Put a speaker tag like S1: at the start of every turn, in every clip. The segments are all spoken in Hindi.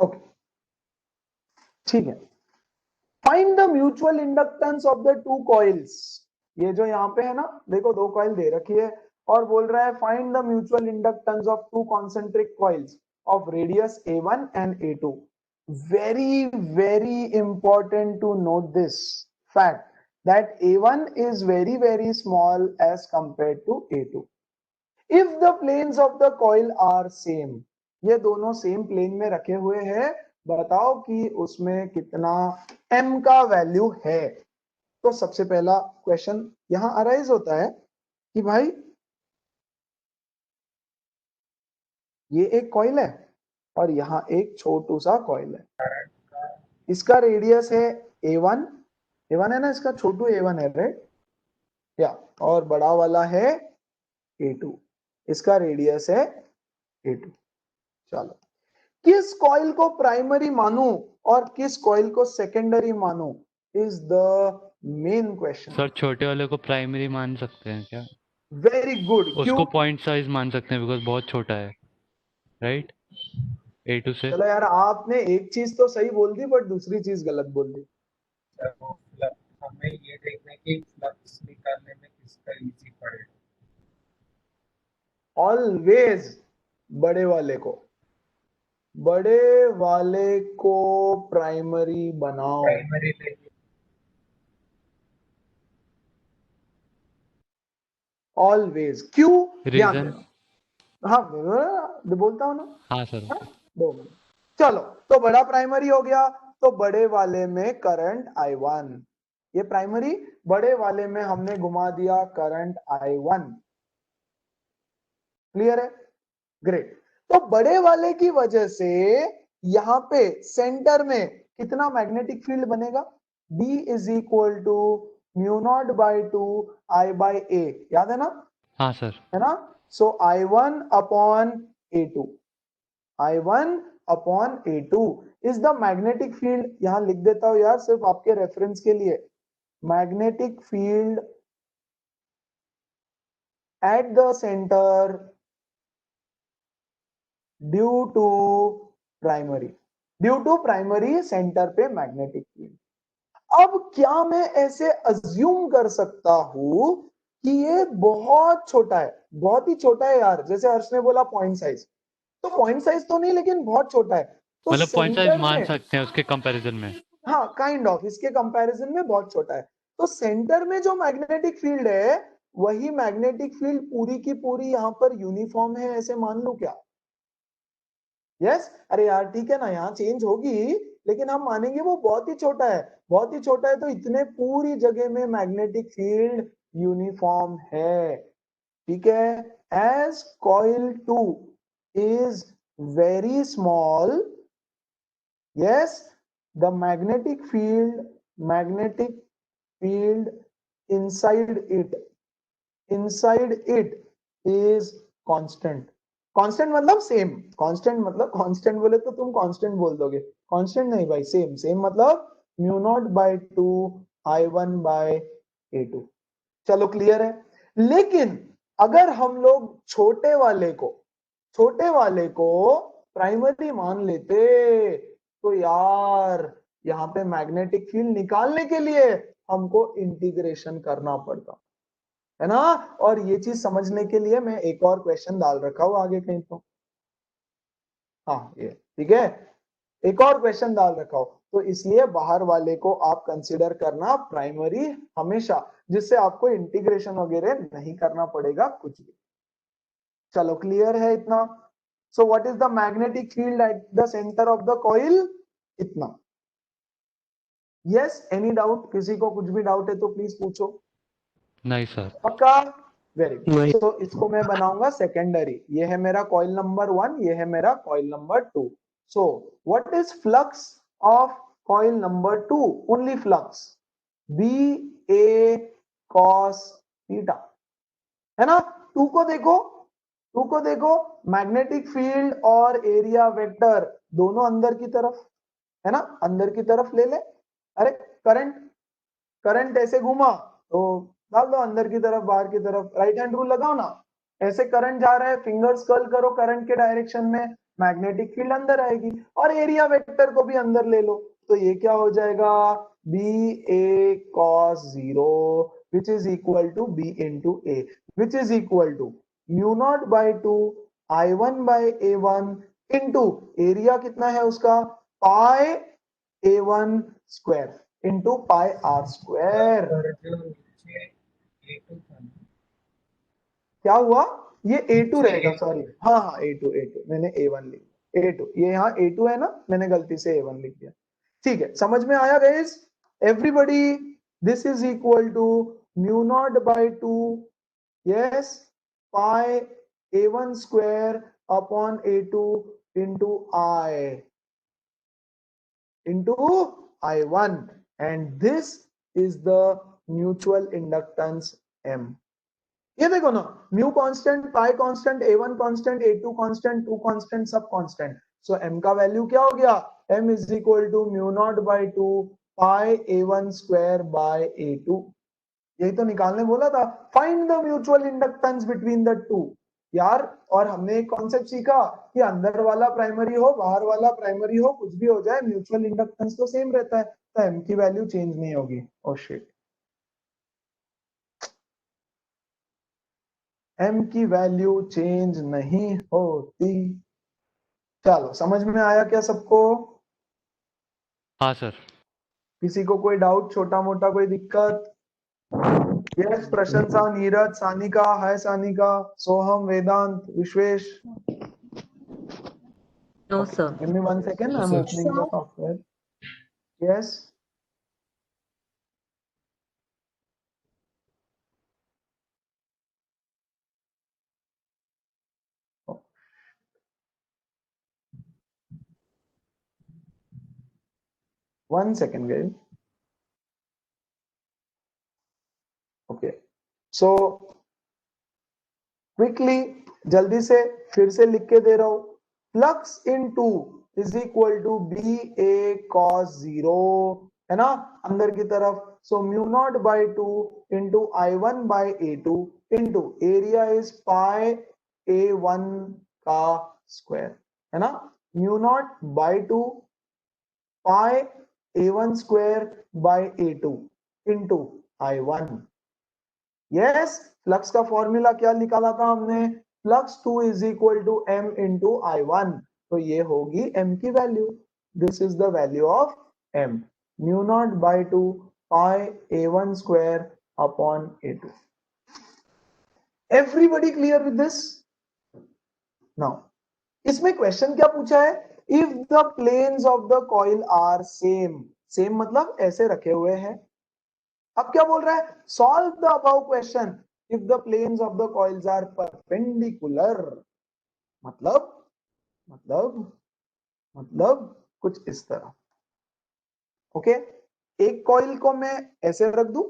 S1: ओके, ठीक है। Find the mutual inductance of the two coils. ये जो यहाँ पे है ना, देखो दो कॉइल दे रखी है और बोल रहा है find the mutual inductance of to concentric coils of radius A1 and A2. Very important to note this fact that A1 is very small as compared to A2. If the planes of the coil are same, ये दोनों सेम प्लेन में रखे हुए हैं, बताओ कि उसमें कितना m का वैल्यू है। तो सबसे पहला क्वेश्चन यहां अराइज होता है कि भाई ये एक कॉइल है और यहाँ एक छोटू सा कॉइल है, इसका रेडियस है A1, A1 है ना, इसका छोटू A1 है, राइट या, और बड़ा वाला है A2, इसका रेडियस है A2। चलो, किस कॉइल को प्राइमरी मानूं और किस कॉइल को सेकेंडरी मानूं is the main question.
S2: Sir छोटे वाले को प्राइमरी मान सकते हैं क्या?
S1: वेरी गुड, क्यों?
S2: उसको पॉइंट साइज मान सकते हैं बिकॉज बहुत छोटा है, राइट? A2 से।
S1: चलो यार, आपने एक चीज तो सही बोल दी बट दूसरी चीज गलत बोल दी।
S3: हमें ये देखना है कि फ्लक्स निकालने में किसका इजी पड़े।
S1: ऑलवेज बड़े वाले को प्राइमरी बनाओ।
S3: प्राइमरी लेके
S1: ऑलवेज, क्यों? ध्यान
S2: रीजन?
S1: देना। हाँ, बोलता हूं ना।
S2: हाँ सर।
S1: हाँ? 2 मिनट। चलो, तो बड़ा प्राइमरी हो गया, तो बड़े वाले में करंट I1, ये प्राइमरी, बड़े वाले में हमने घुमा दिया करंट I1। क्लियर है? ग्रेट। तो बड़े वाले की वजह से यहां पे सेंटर में कितना मैग्नेटिक फील्ड बनेगा? B is equal to μ0/2 I/A, याद है ना?
S2: हाँ सर।
S1: है ना? So I1 upon A2, I1 upon A2 is the magnetic field. यहां लिख देता हूं यार, सिर्फ आपके रेफरेंस के लिए, magnetic field at the centre due to primary centre पे मैग्नेटिक फील्ड। अब क्या मैं ऐसे अज्यूम कर सकता हूं कि ये बहुत छोटा है, बहुत ही छोटा है यार, जैसे हर्ष ने बोला पॉइंट साइज, तो पॉइंट साइज तो नहीं लेकिन बहुत छोटा है, तो
S2: मतलब पॉइंट साइज
S1: सेंटर
S2: मान
S1: में,
S2: सकते हैं उसके कंपैरिजन में।
S1: हाँ काइंड ऑफ, इसके कंपैरिजन में बहुत छोटा है। तो सेंटर में जो मैग्नेटिक फील्ड है, वही मैग्नेटिक फील्ड पूरी की पूरी यहां पर यूनिफॉर्म है, ऐसे मान लूं क्या? यस? अरे यार ठीक है ना, यहाँ चेंज होगी लेकिन हम मानेंगे वो बहुत ही छोटा है, बहुत ही छोटा है, तो इतने पूरी जगह में मैग्नेटिक फील्ड यूनिफॉर्म है। ठीक है? As coil 2 is very small, yes, the magnetic field inside it is constant। Constant मतलब सेम, कांस्टेंट मतलब, कांस्टेंट बोले तो तुम कांस्टेंट बोल दोगे, कांस्टेंट नहीं भाई, सेम, सेम मतलब μ0/2 I1/A2। चलो क्लियर है? लेकिन अगर हम लोग छोटे वाले को प्राइमरी मान लेते, तो यार यहाँ पे मैग्नेटिक फील्ड निकालने के लिए हमको इंटीग्रेशन करना पड़ता है ना। और ये चीज समझने के लिए मैं एक और क्वेश्चन डाल रखा हूं आगे कहीं तो, हाँ ये ठीक है, एक और क्वेश्चन डाल रखा हो, तो इसलिए बाहर वाले को आप कंसीडर करना प्राइमरी हमेशा, जिससे आपको इंटीग्रेशन वगैरह नहीं करना पड़ेगा कुछ भी। चलो क्लियर है इतना? So what is the magnetic field at the centre of the coil? इतना। Yes, any doubt? किसी को कुछ भी डाउट है तो प्लीज पूछो।
S2: नहीं सर।
S1: पक्का? Very good. तो इसको मैं बनाऊंगा सेकेंडरी, ये है मेरा कॉइल नंबर 1, ये है मेरा coil number 2। So what is flux of coil number 2? Only flux BA cos theta, है ना? 2 को देखो, मैग्नेटिक फील्ड और एरिया वेक्टर दोनों अंदर की तरफ, है ना, अंदर की तरफ ले ले। अरे करंट ऐसे घूमा तो डाल दो अंदर की तरफ, बाहर की तरफ, राइट हैंड रूल लगाओ ना, ऐसे करंट जा रहा है, फिंगर्स कर्ल करो करंट के डायरेक्शन में, मैग्नेटिक फील्ड अंदर आएगी, और एरिया वेक्टर को भी अंदर ले लो, तो ये क्या हो जाएगा, B A cos 0 which is equal to B into A, which is equal to mu naught by 2 I1 by A1 into area कितना है उसका, pi A1 square into pi R square.
S3: पर जो नीचे A2 था ना,
S1: क्या हुआ, ये A2 रहेगा,
S3: A2
S1: सॉरी, हाँ हाँ A2 मैंने A1 लिख दिया, A2 ये यहाँ A2 है ना, मैंने गलती से A1 लिख दिया। ठीक है, समझ में आया guys everybody, this is equal to mu naught by 2, yes, pi A1 square upon A2 into I1, and this is the mutual inductance M। ये देखो ना, mu constant, pi constant, A1 constant, A2 constant, 2 constant, सब कांस्टेंट, सो M का वैल्यू क्या हो गया, M is equal to mu naught by 2 pi A1 square by A2। यही तो निकालने बोला था, find the mutual inductance between the two यार। और हमने एक कॉन्सेप्ट सीखा कि अंदर वाला प्राइमरी हो, बाहर वाला प्राइमरी हो, कुछ भी हो जाए, म्यूचुअल इंडक्टेंस तो सेम रहता है, तो M की वैल्यू चेंज नहीं होगी। ओ शिट, M की वैल्यू चेंज नहीं होती। चलो, समझ में आया क्या सबको,
S2: हाँ सर।
S1: किसी को कोई डाउट, छोटा मोटा कोई दिक्कत? यस, प्रशंसा, नीरज, सानिका, हाय सानिका, सोहम, वेदांत, Vishwesh.
S4: No,
S1: Okay,
S4: sir.
S1: give me 1 second.
S3: No,
S1: I'm
S3: sir.
S1: opening the software. Yes. One second, guys. Okay. So quickly, जल्दी से फिर से लिख के दे रहा हूं, flux in two is equal to B A cos 0, है ना, अंदर की तरफ, so mu naught by 2 into I1 by A2 into area is pi A1 का स्क्वायर, है ना, mu naught by 2 pi A1 square by A2 into I1। Yes, flux का फॉर्मूला क्या निकाला था हमने, flux 2 is equal to M into I1, तो ये होगी M की value, this is the value of M, mu naught by 2 pi A1 square upon A2। Everybody clear with this? Now इसमें क्वेश्चन क्या पूछा है, if the planes of the coil are same, same मतलब ऐसे रखे हुए हैं। अब क्या बोल रहा है, solve the above question if the planes of the coils are perpendicular, मतलब मतलब मतलब कुछ इस तरह। ओके, एक कॉइल को मैं ऐसे रख दूं,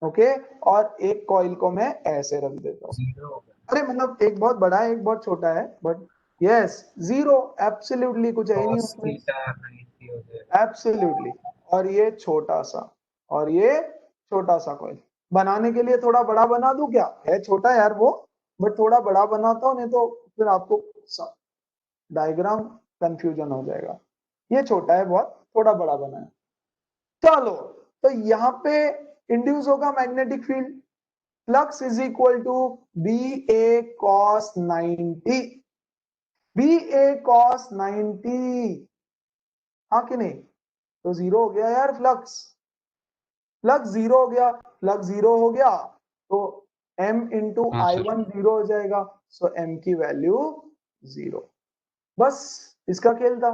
S1: ओके, और एक कॉइल को मैं ऐसे रख देता हूं।
S3: 0 हो गया।
S1: अरे मतलब एक बहुत बड़ा है, एक बहुत छोटा है, बट यस, जीरो, एब्सोल्युटली कुछ है ही नहीं
S3: cos
S1: उसमें,
S3: थीटा 90 हो गया।
S1: एब्सोल्युटली। और ये छोटा सा, और ये छोटा सा कॉइल, बनाने के लिए थोड़ा बड़ा बना दूं क्या, है छोटा यार वो, बट थोड़ा बड़ा बनाता हूं, नहीं तो फिर आपको डायग्राम कंफ्यूजन हो जाएगा। ये छोटा है बहुत, थोड़ा बड़ा बना है। चलो, तो यहाँ पे इंड्यूस होगा magnetic field, flux is equal to B A cos 90, B A cos 90, हाँ कि नहीं, तो जीरो हो गया यार, फ्लक्स, फ्लक्स जीरो हो गया, फ्लक्स जीरो हो गया तो m इंटू
S2: हाँ सर।
S1: I1 जीरो हो जाएगा, सो m की वैल्यू जीरो। बस इसका खेल था,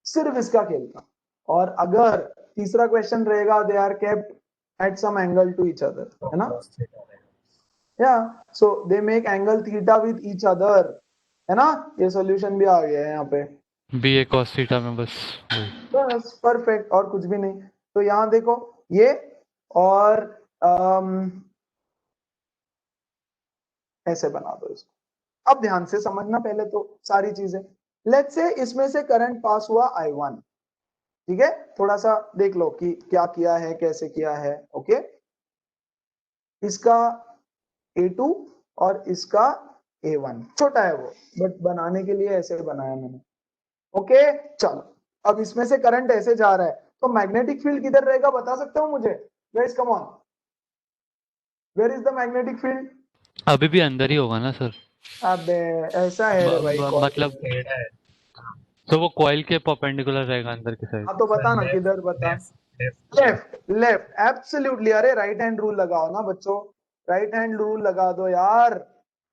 S1: सिर्फ इसका खेल था। और अगर तीसरा क्वेश्चन रहेगा, they are kept at some angle to each other,
S3: तो
S1: है ना,
S3: cos थीटा रहेगा।
S1: या so they make angle theta with each other, है ना, ये सॉल्यूशन भी आ गया है यहाँ पे,
S2: बी ए कॉस थीटा में बस वही।
S1: बस परफेक्ट, और कुछ भी नहीं। तो यहाँ देखो ये, और ऐसे बना दो इसको। अब ध्यान से समझना पहले तो सारी चीजें, लेट्स से इसमें से करंट पास हुआ I1, ठीक है, थोड़ा सा देख लो कि क्या किया है, कैसे किया है। ओके, इसका A2 और इसका A1, छोटा है वो, बट बनाने के लिए ऐसे बनाया मैंने। ओके चलो, अब इसमें से करंट ऐसे जा रहा है, तो मैग्नेटिक फील्ड किधर रहेगा बता सकते हो मुझे? Guys come on, where is the magnetic field?
S2: अभी भी अंदर ही होगा ना सर?
S1: अबे ऐसा है रे भाई,
S2: मतलब
S3: टेढ़ा है।
S2: तो वो कॉइल के परपेंडिकुलर रहेगा अंदर की साइड।
S1: हाँ तो बता ना किधर, बता। Left, left absolutely. अरे राइट हैंड रूल लगाओ ना बच्चों, राइट हैंड रूल लगा दो यार,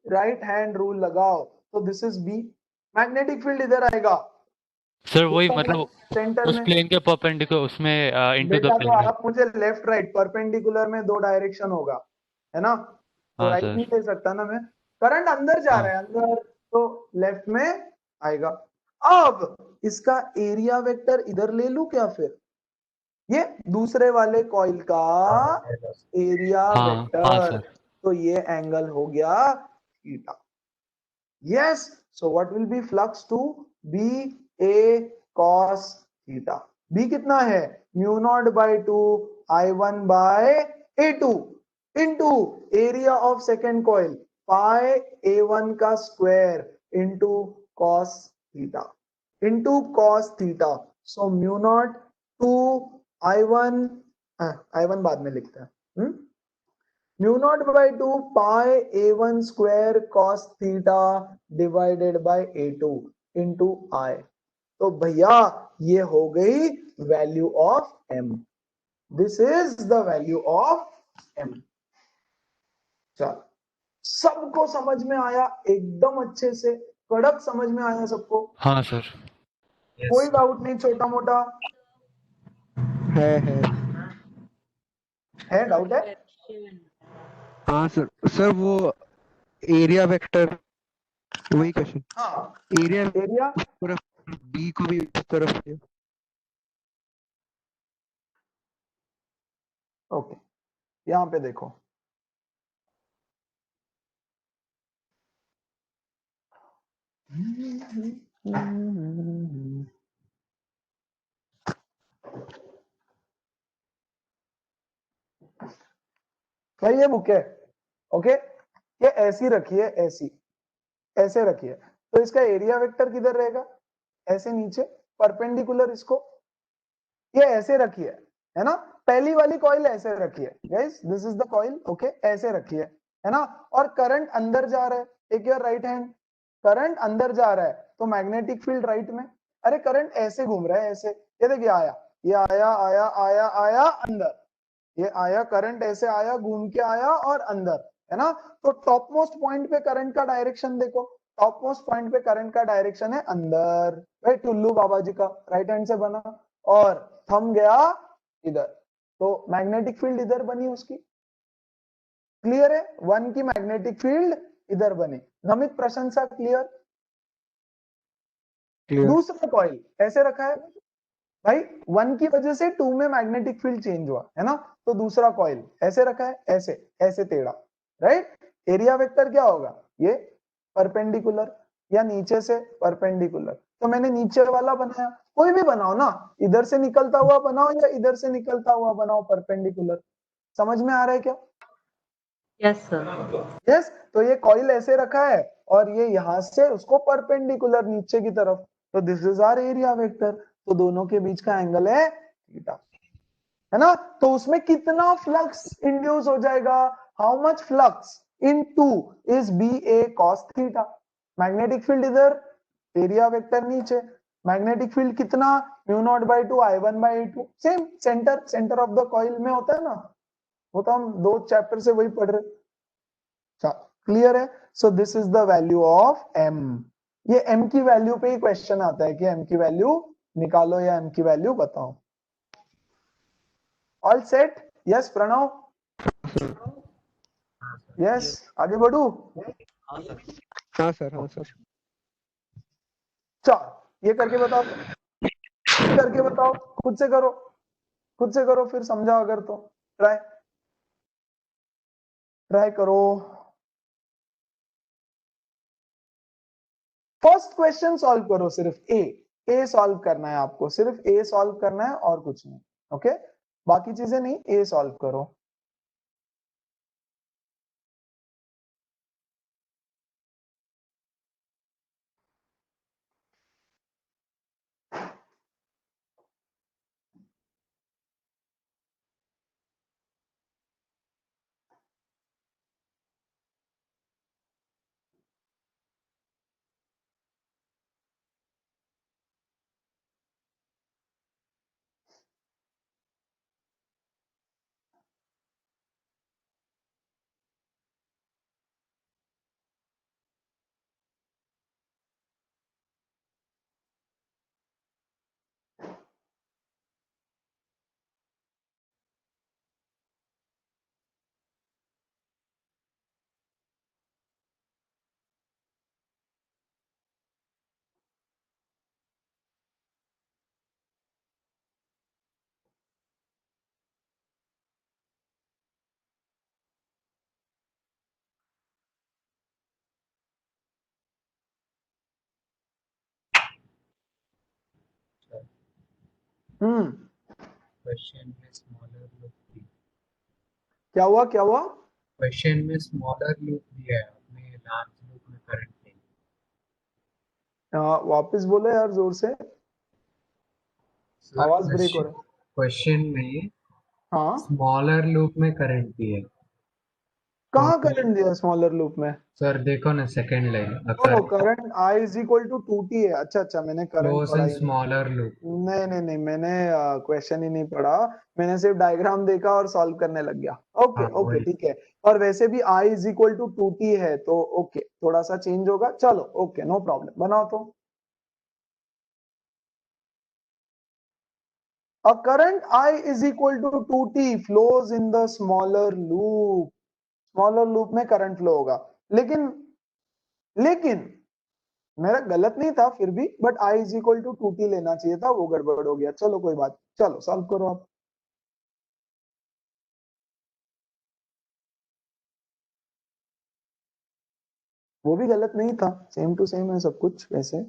S1: राइट हैंड रूल लगाओ। तो this is B, magnetic field इधर आएगा
S2: सर वही मतलब
S1: सेंटर
S2: उस
S1: में।
S2: प्लेन के परपेंडिकुलर उसमें इनटू द
S1: बेटा तो
S2: प्लेन में।
S1: आप मुझे लेफ्ट राइट, परपेंडिकुलर में दो डायरेक्शन होगा, है ना? तो
S2: हाँ
S1: राइट
S2: सर।
S1: नहीं ले सकता ना मैं, करंट अंदर जा
S2: हाँ
S1: रहा है अंदर, तो लेफ्ट में आएगा। अब इसका एरिया वेक्टर इधर ले लूं क्या फिर? ये दूसरे वाले कॉइल का एरिया
S2: हाँ हाँ
S1: वेक्टर,
S2: सर।
S1: तो ये एंगल हो गया theta. Yes, so what will be flux two B A cos theta. B कितना है? Mu naught by 2 I1 by A2 into area of second coil pi A1 का square into cos theta, into cos theta. So mu naught 2 I1, I1 बाद में लिखते हैं, mu naught by 2 pi A1 square cos theta divided by A2 into I। तो भैया ये हो गई value of M, this is the value of M। चल, सबको समझ में आया एकदम अच्छे से, कड़क समझ में आया सबको?
S2: हाँ सर।
S1: कोई डाउट नहीं छोटा मोटा?
S4: है।
S1: है डाउट है?
S4: हाँ सर, सर वो एरिया वेक्टर, वही क्वेश्चन।
S1: हाँ,
S4: एरिया
S1: एरिया
S4: उस तरफ, बी को भी उस तरफ है।
S1: ओके, यहाँ पे देखो, भाई ये बुक है, ओके, ये ऐसी रखिए, ऐसी ऐसे रखिए, तो इसका एरिया वेक्टर किधर रहेगा? ऐसे नीचे परपेंडिकुलर इसको, ये ऐसे रखिए, है ना? पहली वाली कॉइल ऐसे रखिए guys, this is the coil, okay, ऐसे रखिए, है ना? और करंट अंदर जा रहा है, take your right hand, current अंदर जा रहा है, तो मैग्नेटिक फील्ड राइट में। अरे करंट ऐसे घूम रहा है, ऐसे, ये देखिए आया, ये आया आया आया आया अंदर, ये आया करंट ऐसे आया घूम के आया और अंदर, है ना? तो टॉप मोस्ट पॉइंट पे करंट का डायरेक्शन देखो, टॉप मोस्ट पॉइंट पे करंट का डायरेक्शन है अंदर, भाई टुल्लू बाबा जी का राइट हैंड से बना, और थंब गया इधर, तो मैग्नेटिक फील्ड इधर बनी उसकी। क्लियर है? वन की मैग्नेटिक फील्ड इधर बनी। नमित प्रशंसा क्लियर?
S4: क्लियर।
S1: दूसरा कॉइल ऐसे रखा है भाई, वन की वजह से टू में मैग्नेटिक फील्ड चेंज हुआ, है ना? तो दूसरा कॉइल ऐसे रखा है, ऐसे ऐसे टेढ़ा, राइट? एरिया वेक्टर क्या होगा? ये परपेंडिकुलर, या नीचे से परपेंडिकुलर, तो मैंने नीचे वाला बनाया, कोई भी बनाओ ना, इधर से निकलता हुआ बनाओ या इधर से निकलता हुआ बनाओ परपेंडिकुलर। समझ में आ रहा है क्या?
S5: Yes sir.
S1: यस, तो ये कॉइल ऐसे रखा है और ये यहां से उसको परपेंडिकुलर नीचे की तरफ, तो this is our area vector, तो दोनों के बीच का एंगल है थीटा, है ना? तो उसमें कितना फ्लक्स इंड्यूस हो जाएगा? How much flux in two is B A cos theta. Magnetic field इधर, एरिया वेक्टर नीचे, मैग्नेटिक फील्ड कितना? Mu naught by 2 I1 by 2, same centre, centre of the coil में होता है ना, वो तो हम दो चैप्टर से वही पढ़ रहे। क्लियर है? सो this is the value of m। ये m की वैल्यू पे ही क्वेश्चन आता है कि m की वैल्यू निकालो या m की वैल्यू बताओ। All set? Yes Pranav? Yes, आगे बढ़ू?
S4: हाँ सर, हाँ सर।
S1: चल ये करके बताओ, ये करके बताओ, खुद से करो, खुद से करो, फिर समझा अगर तो ट्राई, ट्राई करो। फर्स्ट क्वेश्चन सॉल्व करो, सिर्फ ए सॉल्व करना है आपको, सिर्फ ए सॉल्व करना है और कुछ नहीं, ओके? बाकी चीजें नहीं, ए सॉल्व करो।
S3: क्वेश्चन में स्मॉलर लूप दी
S1: क्या हुआ क्या हुआ?
S3: क्वेश्चन में स्मॉलर लूप दिया है, अपने लार्ज लूप में करंट नहीं।
S1: वापस बोलो यार जोर से, आवाज ब्रेक हो रहा है।
S3: क्वेश्चन में
S1: हाँ,
S3: स्मॉलर लूप में करंट दिया है।
S1: कहाँ करंट दिया स्मॉलर लूप में?
S3: सर देखो ना second line,
S1: oh current I is equal to 2T है। अच्छा अच्छा, मैंने करंट
S3: क्लोज
S1: पढ़ा
S3: एंड
S1: ही नहीं।
S3: Smaller loop.
S1: नहीं, मैंने क्वेश्चन ही नहीं पढ़ा, मैंने सिर्फ डायग्राम देखा और सॉल्व करने लग गया। ओके
S3: हाँ,
S1: ओके
S3: वही।
S1: ठीक है। और वैसे भी I is equal to 2T है, तो ओके थोड़ा सा चेंज होगा, चलो ओके नो प्रॉब्लम, बनाओ तो। A current I is equal to 2T flows in the smaller loop. Smaller loop में करंट फ्लो होगा, लेकिन मेरा गलत नहीं था फिर भी, but I is equal to 2T लेना चाहिए था, वो गड़बड़ हो गया। चलो कोई बात, चलो सॉल्व करो आप। वो भी गलत नहीं था, सेम टू सेम है सब कुछ वैसे।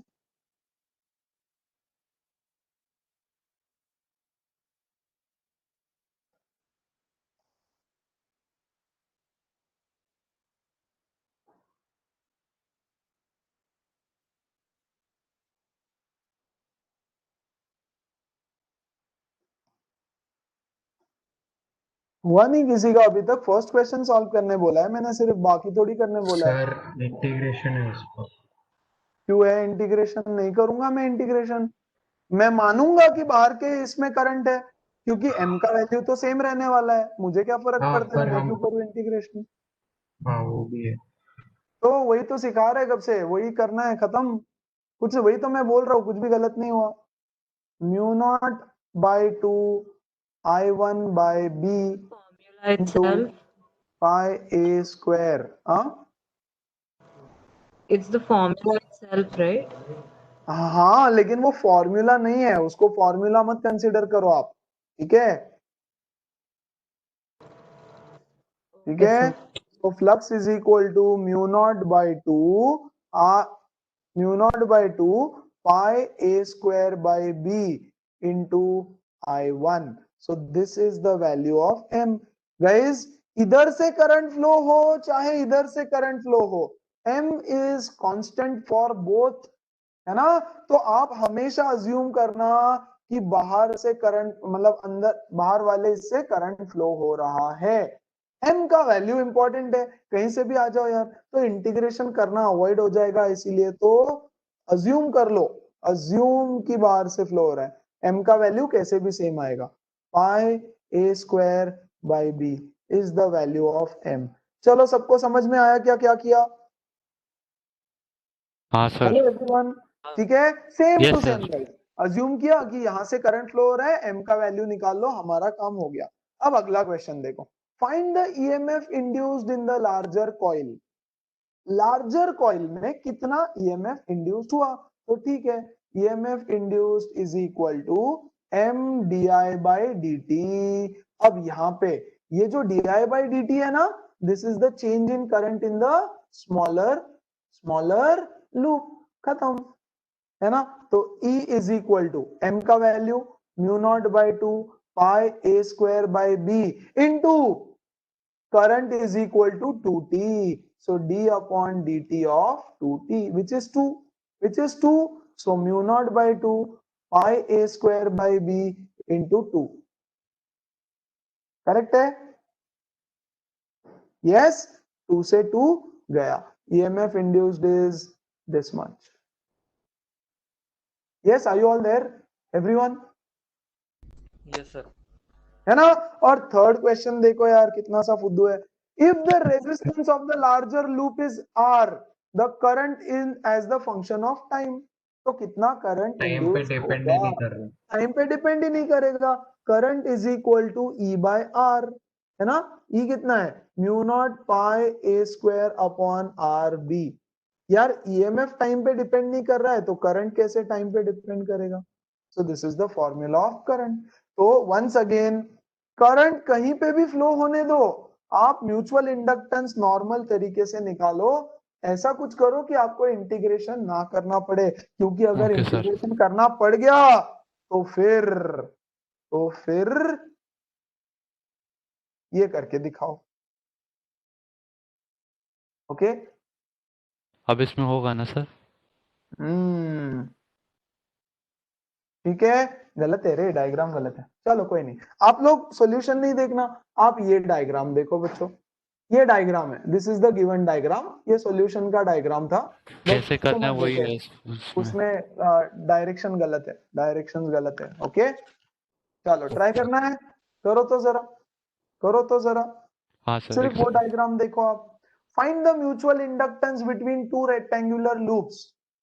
S1: हुआ नहीं किसी का अभी तक? फर्स्ट क्वेश्चन सॉल्व करने बोला है मैंने सिर्फ, बाकी थोड़ी करने बोला है।
S3: सर इंटीग्रेशन है उसको।
S1: क्यों है इंटीग्रेशन? नहीं करूंगा मैं इंटीग्रेशन। मैं मानूंगा कि बाहर के इसमें करंट है, क्योंकि m का वैल्यू तो सेम रहने वाला है, मुझे क्या फर्क
S3: हाँ,
S1: पड़ता है,
S3: पर
S1: मैं
S3: हम
S1: क्यों करूं इंटीग्रेशन?
S3: हाँ वो भी है।
S1: तो वही तो सिखा रहे कब से, वही करना है, खत्म। कुछ वही तो मैं बोल रहा हूँ, कुछ भी गलत नहीं हुआ। Mu naught by 2 I1 by b
S5: Formula
S1: into
S5: itself.
S1: Pi a square.
S5: It's the formula itself, right?
S1: हाँ लेकिन वो फॉर्मूला नहीं है, उसको फॉर्मूला मत कंसिडर करो आप, ठीक है? ठीक
S5: Okay,
S1: है,
S5: sir.
S1: तो flux is equal to mu naught by 2 mu naught by 2 pi a square by b into I1। So this is the value of m। Guys, इधर से करंट फ्लो हो चाहे इधर से करंट फ्लो हो, m is constant for both, है ना? तो आप हमेशा अज्यूम करना कि बाहर से करंट, मतलब अंदर बाहर वाले इससे करंट फ्लो हो रहा है। m का वैल्यू इंपॉर्टेंट है, कहीं से भी आ जाओ यार, तो इंटीग्रेशन करना अवॉइड हो जाएगा, इसीलिए तो अज्यूम कर लो, अज्यूम कि बाहर से फ्लो हो रहा है। m का वैल्यू कैसे भी सेम आएगा, पाई a square by b is the value of m। चलो सबको समझ में आया क्या क्या किया?
S2: हाँ सर।
S1: हेलो एवरीवन, ठीक है? Same
S2: Yes,
S1: two
S2: sir.
S1: Same guys, assume किया कि यहां से करंट फ्लो हो रहा है, m का वैल्यू निकाल लो, हमारा काम हो गया। अब अगला क्वेश्चन देखो, find the EMF induced in the larger coil. Larger coil में कितना ईएमएफ इंड्यूस्ड हुआ? तो ठीक है, EMF induced is equal to m di by dt। अब यहाँ पे ये जो di बाई dt है ना, this is the change in current in the smaller loop, खत्म, है ना? तो E is equal to m का value mu naught by 2 pi a square by b into current is equal to 2t, so d upon dt of 2t, which is 2, so mu naught by 2 pi a square by b into 2, correct है? yes, 2 से 2 गया, emf induced is this much। yes, are you all there everyone?
S6: Yes, sir.
S1: है ना? और थर्ड क्वेश्चन देखो यार, कितना सा फुद्दू है। If the resistance of the larger loop is R, the current in as the function of time, तो कितना करंट
S3: टाइम पे
S1: इंड्यूस
S3: डिपेंड ही
S1: होगा?
S3: नहीं कर रहा।
S1: टाइम पे डिपेंड ही नहीं करेगा, current is equal to E by R, है ना? ई कितना है? म्यू नॉट पाई ए स्क्वायर अपॉन आर बी। यार ईएमएफ टाइम पे डिपेंड नहीं कर रहा है, तो करंट कैसे टाइम पे डिपेंड करेगा? सो this is the formula of current. तो वंस अगेन, करंट कहीं पे भी फ्लो होने दो, आप म्यूचुअल इंडक्टेंस नॉर्मल तरीके से निकालो, ऐसा कुछ करो कि आपको इंटीग्रेशन ना करना पड़े, क्योंकि अगर
S2: Okay, sir.
S1: इंटीग्रेशन करना पड़ गया तो फिर तो फिर ये करके दिखाओ। ओके।
S2: अब इसमें होगा ना सर?
S1: ठीक है, गलत है रे, डायग्राम गलत है। चलो कोई नहीं, आप लोग सॉल्यूशन नहीं देखना, आप ये डायग्राम देखो बच्चों। ये डायग्राम है, this is the given diagram, ये सॉल्यूशन का डायग्राम था।
S2: कैसे
S1: इसको
S2: करना है
S1: मत
S2: वही
S1: देखो,
S2: है उसमें।
S1: उसमें डायरेक्शन गलत है, डायरेक्शन गलत है। ओके, चलो ट्राई करना है, करो तो जरा, करो तो जरा।
S2: हाँ सर,
S1: सिर्फ वो डायग्राम देखो आप। Find the mutual inductance between two rectangular loops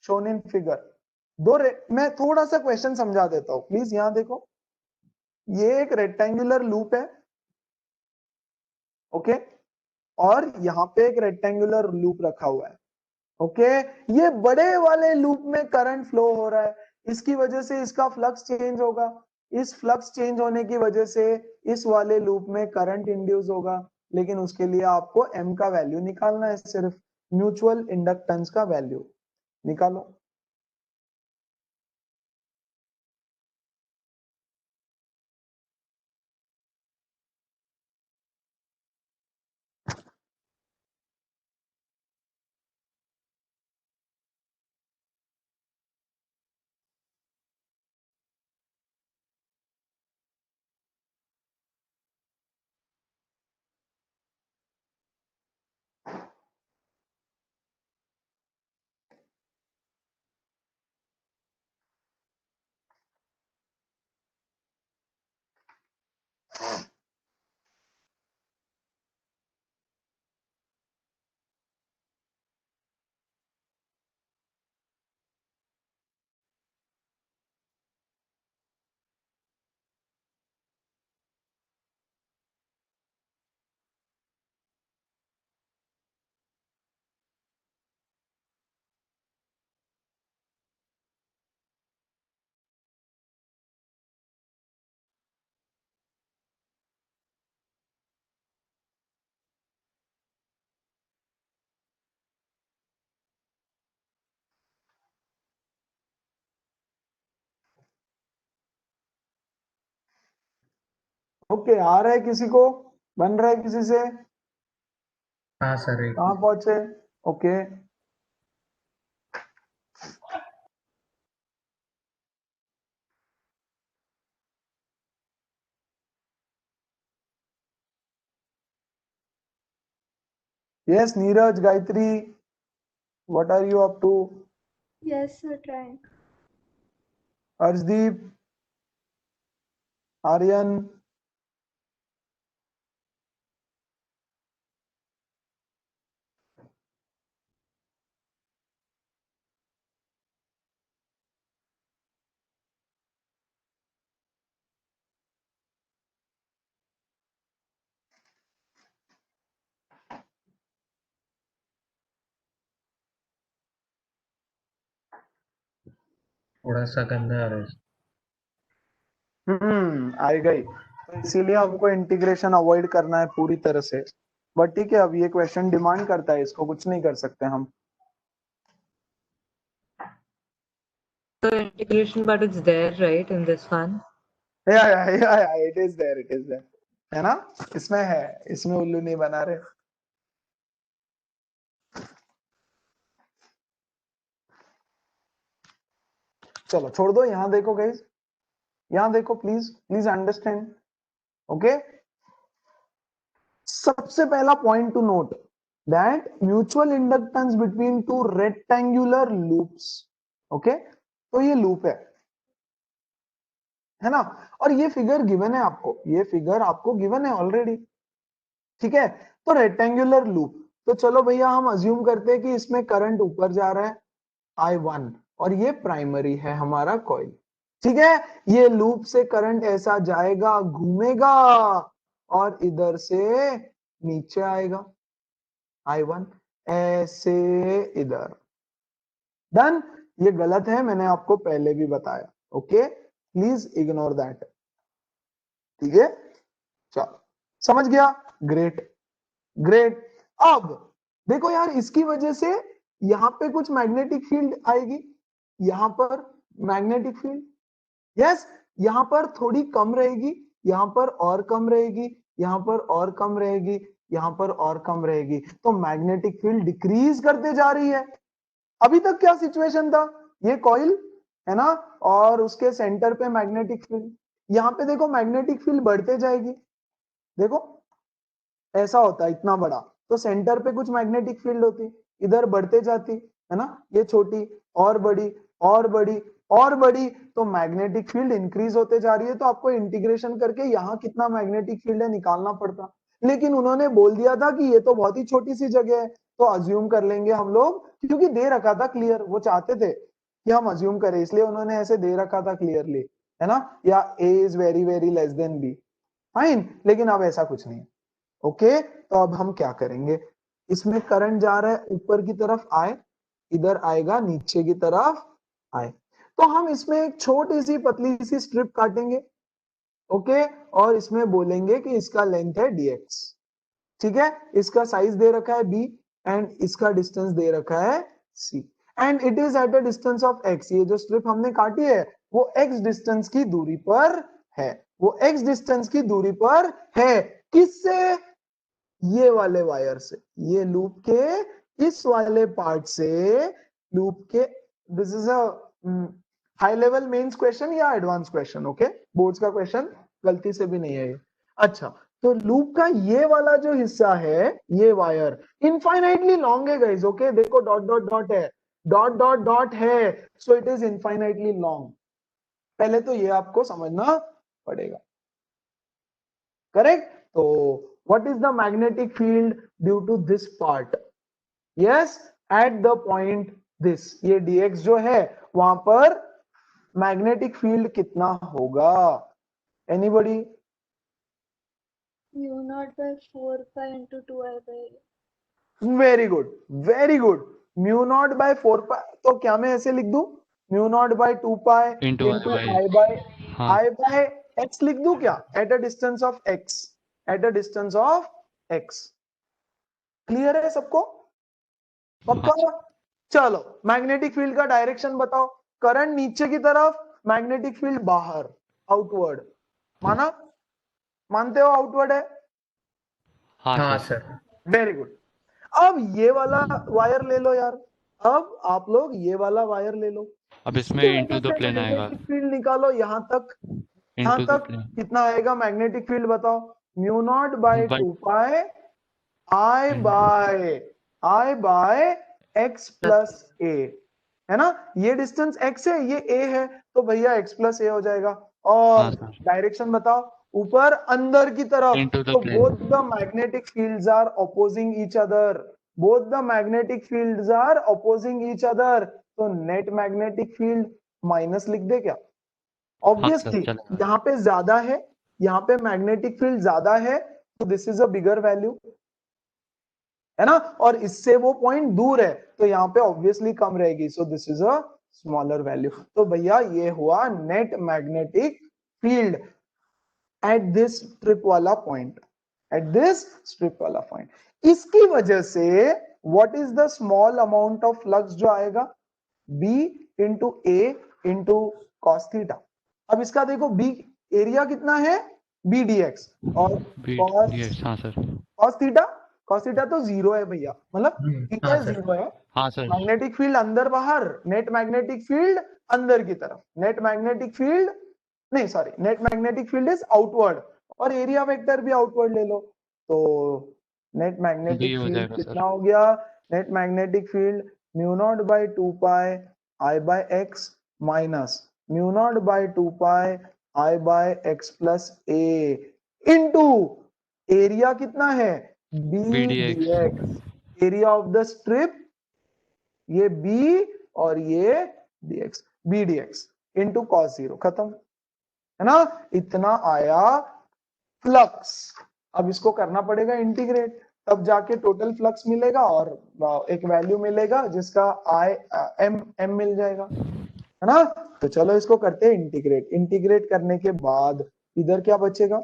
S1: shown in figure. मैं थोड़ा सा क्वेश्चन समझा देता हूं प्लीज, यहां देखो। ये एक रेक्टेंगुलर लूप है, ओके, और यहाँ पे एक रेक्टेंगुलर लूप रखा हुआ है। ओके, ये बड़े वाले लूप में करंट फ्लो हो रहा है, इसकी वजह से इसका फ्लक्स चेंज होगा, इस फ्लक्स चेंज होने की वजह से इस वाले लूप में करंट इंड्यूस होगा। लेकिन उसके लिए आपको एम का वैल्यू निकालना है, सिर्फ म्यूचुअल इंडक्टेंस का वैल्यू निकालो। ओके, आ रहा है किसी को, बन रहा है किसी से?
S3: हाँ सर, एक
S1: कहाँ पहुंचे? Okay, yes Neeraj, Gayatri, what are you up to?
S7: Yes, sir, trying.
S1: Arshdeep, Aryan,
S3: थोड़ा सा गंदा आ रहा है।
S1: आएगा ही, तो इसीलिए हमको इंटीग्रेशन अवॉइड करना है पूरी तरह से। बट ठीक है, अब ये क्वेश्चन डिमांड करता है, इसको कुछ नहीं कर सकते हम।
S5: So integration part is there, right, in this one?
S1: It is there, it is there, है ना, इसमें है, इसमें उल्लू नहीं बना रहे। चलो छोड़ दो, यहां देखो गाइस, यहां देखो प्लीज, प्लीज अंडरस्टैंड। ओके, सबसे पहला point two note that mutual inductance between two rectangular loops. Okay, तो ये लूप है ना, और ये फिगर गिवन है आपको, ये फिगर आपको गिवन है ऑलरेडी। ठीक है, तो रेक्टेंगुलर लूप, तो चलो भैया हम अज्यूम करते हैं कि इसमें करंट ऊपर जा रहा है I1, और ये प्राइमरी है हमारा कॉइल। ठीक है, ये लूप से करंट ऐसा जाएगा, घूमेगा, और इधर से नीचे आएगा I1, ऐसे इधर। डन, ये गलत है, मैंने आपको पहले भी बताया। Okay, please ignore that. ठीक है, चलो समझ गया, ग्रेट ग्रेट। अब देखो यार, इसकी वजह से यहां पे कुछ मैग्नेटिक फील्ड आएगी, यहां पर मैग्नेटिक फील्ड, यस, यहाँ पर थोड़ी कम रहेगी, यहाँ पर और कम रहेगी, यहाँ पर और कम रहेगी, यहाँ पर और कम रहेगी, तो मैग्नेटिक फील्ड डिक्रीज करते जा रही है। अभी तक क्या सिचुएशन था, ये कॉइल है ना, और उसके सेंटर पे मैग्नेटिक फील्ड, यहाँ पे देखो मैग्नेटिक फील्ड बढ़ते जाएगी, देखो ऐसा होता है इतना बड़ा, तो सेंटर पे कुछ मैग्नेटिक फील्ड होती, इधर बढ़ते जाती है ना, ये छोटी और बड़ी और बड़ी और बड़ी, तो मैग्नेटिक फील्ड इंक्रीज होते जा रही है। तो आपको इंटीग्रेशन करके यहाँ कितना मैग्नेटिक फील्ड है निकालना पड़ता, लेकिन उन्होंने बोल दिया था कि ये तो बहुत ही छोटी सी जगह है, तो अज्यूम कर लेंगे हम लोग, क्योंकि दे रखा था क्लियर, वो चाहते थे कि हम अज्यूम करें, इसलिए उन्होंने ऐसे दे रखा था क्लियरली, है ना, या a is very very less than b, fine, लेकिन अब ऐसा कुछ नहीं है। ओके, तो अब हम क्या करेंगे, इसमें करंट जा रहा है ऊपर की तरफ आए, इधर आएगा नीचे की तरफ आए, तो हम इसमें एक छोटी सी पतली सी स्ट्रिप काटेंगे, ओके, और इसमें बोलेंगे कि इसका लेंथ है dx, ठीक है, इसका साइज दे रखा है b एंड इसका डिस्टेंस दे रखा है c, and it is eight a distance of x। ये जो स्ट्रिप हमने काटी है वो x डिस्टेंस की दूरी पर है, वो x डिस्टेंस की दूरी पर है, किससे, ये वाले वायर से, ये लूप के इस वाले पार्ट से, लूप के, this is a high level mains question या एडवांस क्वेश्चन, ओके, बोर्ड्स का क्वेश्चन, गलती से भी नहीं है ये। अच्छा, तो लूप का ये वाला जो हिस्सा है, ये वायर इनफाइनाइटली लॉन्ग है गाइस, ओके, देखो डॉट डॉट डॉट है, डॉट डॉट डॉट है, so it is infinitely long, पहले तो ये आपको समझना पड़ेगा, करेक्ट। तो what is the magnetic field due to this part, yes, at the point this, ये dx जो है वहां पर मैग्नेटिक फील्ड कितना होगा, anybody,
S7: mu naught by 4 pi into 2 I by
S1: very good very good, mu naught by 4 pi, तो क्या मैं ऐसे लिख दूं, mu naught by 2 pi
S2: Into
S1: into
S2: I by-
S1: I by
S2: हाँ
S1: आई बाय एक्स लिख दूं क्या, at a distance of x, at a distance of x, clear है सबको, पक्का, चलो मैग्नेटिक फील्ड का डायरेक्शन बताओ, करंट नीचे की तरफ, मैग्नेटिक फील्ड बाहर, आउटवर्ड, माना, मानते हो आउटवर्ड है,
S2: हाँ
S3: हाँ
S2: सर
S3: सर।
S1: Very good. अब ये वाला वायर ले लो यार, अब आप लोग ये वाला वायर ले लो,
S2: अब इसमें
S1: इसकी
S2: into
S1: वजह
S2: the
S1: से
S2: plane आएगा,
S1: मैग्नेटिक फील्ड निकालो, यहाँ तक, यहाँ
S2: into the
S1: तक
S2: plane
S1: कितना आएगा मैग्नेटिक फील्ड बताओ, mu naught by
S2: by
S1: 2 pi I by x plus a, है ना, ये डिस्टेंस x है, ये a है, तो भैया x प्लस ए हो जाएगा,
S2: हाँ
S1: और
S2: सर
S1: डायरेक्शन बताओ, ऊपर अंदर की तरफ,
S2: into the
S1: तो
S2: plane
S1: both the magnetic fields are opposing each other, both the magnetic fields are opposing each other, तो नेट मैग्नेटिक फील्ड माइनस लिख दे क्या,
S2: हाँ सर
S1: ऑब्वियसली
S2: चलेगा,
S1: यहाँ पे ज्यादा है, यहाँ पे मैग्नेटिक फील्ड ज्यादा है, तो this is a bigger value, है ना, और इससे वो पॉइंट दूर है, तो यहाँ पे ऑब्वियसली कम रहेगी, सो this is a smaller value, तो भैया ये हुआ net magnetic field at this strip वाला पॉइंट, एट दिस स्ट्रिप वाला पॉइंट, इसकी वजह से what is the small amount of flux जो आएगा, b इंटू ए इंटू कॉस थीटा। अब इसका देखो b एरिया कितना है, b dx, और
S2: dx, हाँ सर,
S1: कॉस थीटा तो जीरो है भैया, मतलब थीटा
S3: हाँ सर।
S1: जीरो है,
S2: हाँ सर,
S1: मैग्नेटिक फील्ड अंदर बाहर, नेट मैग्नेटिक फील्ड अंदर की तरफ, नेट मैग्नेटिक फील्ड नहीं sorry, net magnetic field is outward, और एरिया वेक्टर भी आउटवर्ड ले लो, तो नेट मैग्नेटिक
S2: B हो
S1: फील्ड
S2: जाएगा
S1: कितना
S2: सर,
S1: हो गया, net magnetic field mu naught by 2 pi I by x minus mu naught by 2 pi I by x plus A into area कितना है, b
S2: BDX,
S1: dx, area of the strip, ये b और ये dx, b dx into cos 0, खत्म, है ना, इतना आया फ्लक्स। अब इसको करना पड़ेगा इंटीग्रेट, तब जाके टोटल फ्लक्स मिलेगा और एक वैल्यू मिलेगा जिसका m मिल जाएगा, है ना, तो चलो इसको करते हैं इंटीग्रेट, इंटीग्रेट करने के बाद इधर क्या बचेगा,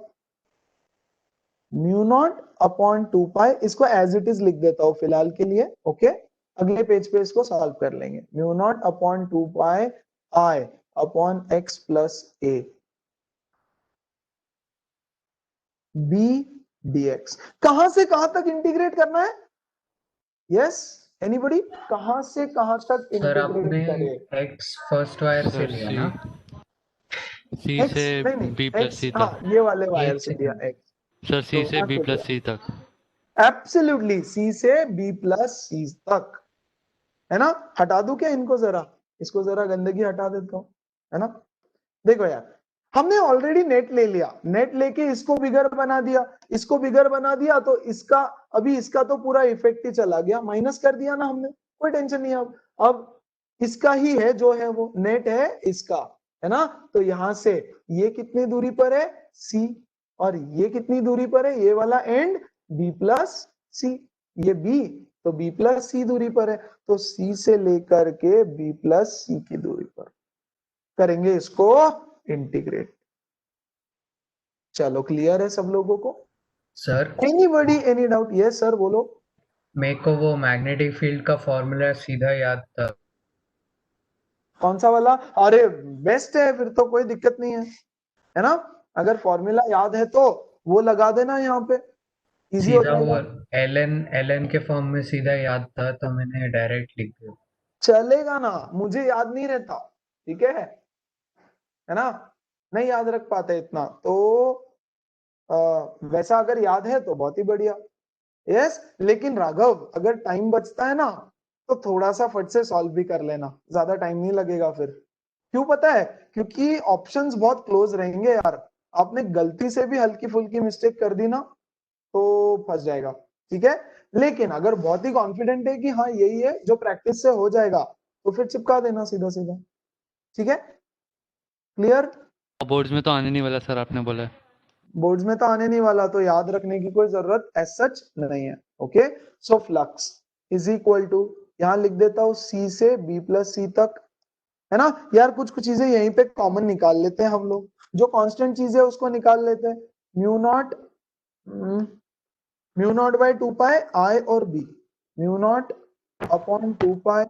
S1: म्यू नॉट अपॉन 2 पाई, इसको एज इट इज लिख देता हूं फिलहाल के लिए, ओके, अगले पेज पे इसको सॉल्व कर लेंगे, म्यू नॉट अपॉन 2 पाई आई अपॉन एक्स प्लस ए, बी dx। कहां से कहां तक इंटीग्रेट करना है? यस एनीबॉडी, कहां से कहां तक
S3: सर आपने
S1: इंटीग्रेट करे?
S3: x फर्स्ट वायर से
S2: सर
S3: लिया
S2: सी
S3: ना?
S2: सी
S1: x
S2: से
S1: नहीं
S2: बी प्लस
S1: x,
S2: सी
S1: हाँ
S2: तक।
S1: ये वाले वायर
S3: एक
S1: से लिया
S3: सेकंड।
S1: x।
S2: सर सी
S1: तो
S2: से
S1: वहां
S2: बी
S1: से
S2: प्लस
S1: लिया
S2: सी तक।
S1: एब्सोल्युटली, c से b प्लस c तक, है ना। हटा दूं क्या इनको जरा, इसको जरा गंदगी हटा देता हूं, है ना। देखो यार, हमने ऑलरेडी नेट ले लिया, नेट लेके इसको बिगर बना दिया, इसको बिगर बना दिया, तो इसका अभी इसका तो पूरा इफेक्ट ही चला गया, माइनस कर दिया ना हमने, कोई टेंशन नहीं। अब इसका ही है जो है वो नेट है इसका, है ना। तो यहां से ये कितनी दूरी पर है? c, और ये कितनी दूरी पर है? ये वाला एंड b प्लस c, ये b, तो b प्लस c दूरी पर है, तो c से लेकर के b प्लस c की दूरी पर करेंगे इसको इंटीग्रेट। चलो क्लियर है सब लोगों को?
S3: Sir
S1: anybody any doubt? Yes sir बोलो।
S3: मेरे को वो मैग्नेटिक फील्ड का फॉर्मूला सीधा याद था।
S1: कौन सा वाला? अरे बेस्ट है, फिर तो कोई दिक्कत नहीं है ना। अगर फॉर्मूला याद है तो वो लगा देना यहाँ पे, इजी हो
S3: सीधा वो
S1: जाएगा।
S3: एल एन के फॉर्म में सीधा याद था तो मैंने डायरेक्ट लिख दिया।
S1: चलेगा ना, मुझे याद नहीं रहता, ठीक है ना, नहीं याद रख पाते इतना तो वैसा अगर याद है तो बहुत ही बढ़िया। यस लेकिन राघव, अगर टाइम बचता है ना तो थोड़ा सा फट से सॉल्व भी कर लेना, ज्यादा टाइम नहीं लगेगा फिर। क्यों पता है? क्योंकि ऑप्शंस बहुत क्लोज रहेंगे यार, आपने गलती से भी हल्की फुल्की मिस्टेक कर दी ना तो फंस जाएगा, ठीक है। लेकिन अगर बहुत ही कॉन्फिडेंट है कि हाँ यही है जो प्रैक्टिस से हो जाएगा, तो फिर चिपका देना सीधा सीधा, ठीक है। क्लियर?
S2: बोर्ड्स में तो आने नहीं वाला सर, आपने बोला है।
S1: बोर्ड्स में तो आने नहीं वाला, तो याद रखने की कोई जरूरत एज सच नहीं है। Okay, so flux is equal to, यहां लिख देता हूं c से b प्लस c तक, है ना। यार कुछ कुछ चीजें यहीं पे कॉमन निकाल लेते हैं हम लोग, जो कांस्टेंट चीज है उसको निकाल लेते हैं। Mu naught by 2 pi i और b, mu naught upon 2 pi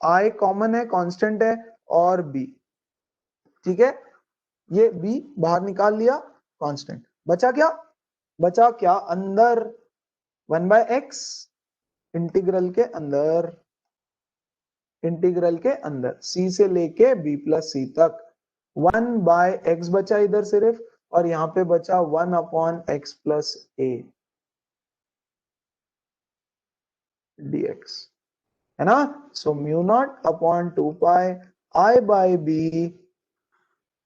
S1: i common है, कांस्टेंट है, और b, ठीक है। ये b बाहर निकाल लिया, कांस्टेंट बचा क्या? बचा क्या अंदर? 1/x इंटीग्रल के अंदर, इंटीग्रल के अंदर c से लेके b प्लस c तक 1/x बचा इधर सिर्फ, और यहाँ पे बचा 1/x प्लस a dx, है ना। सो mu naught upon 2 pi i by b।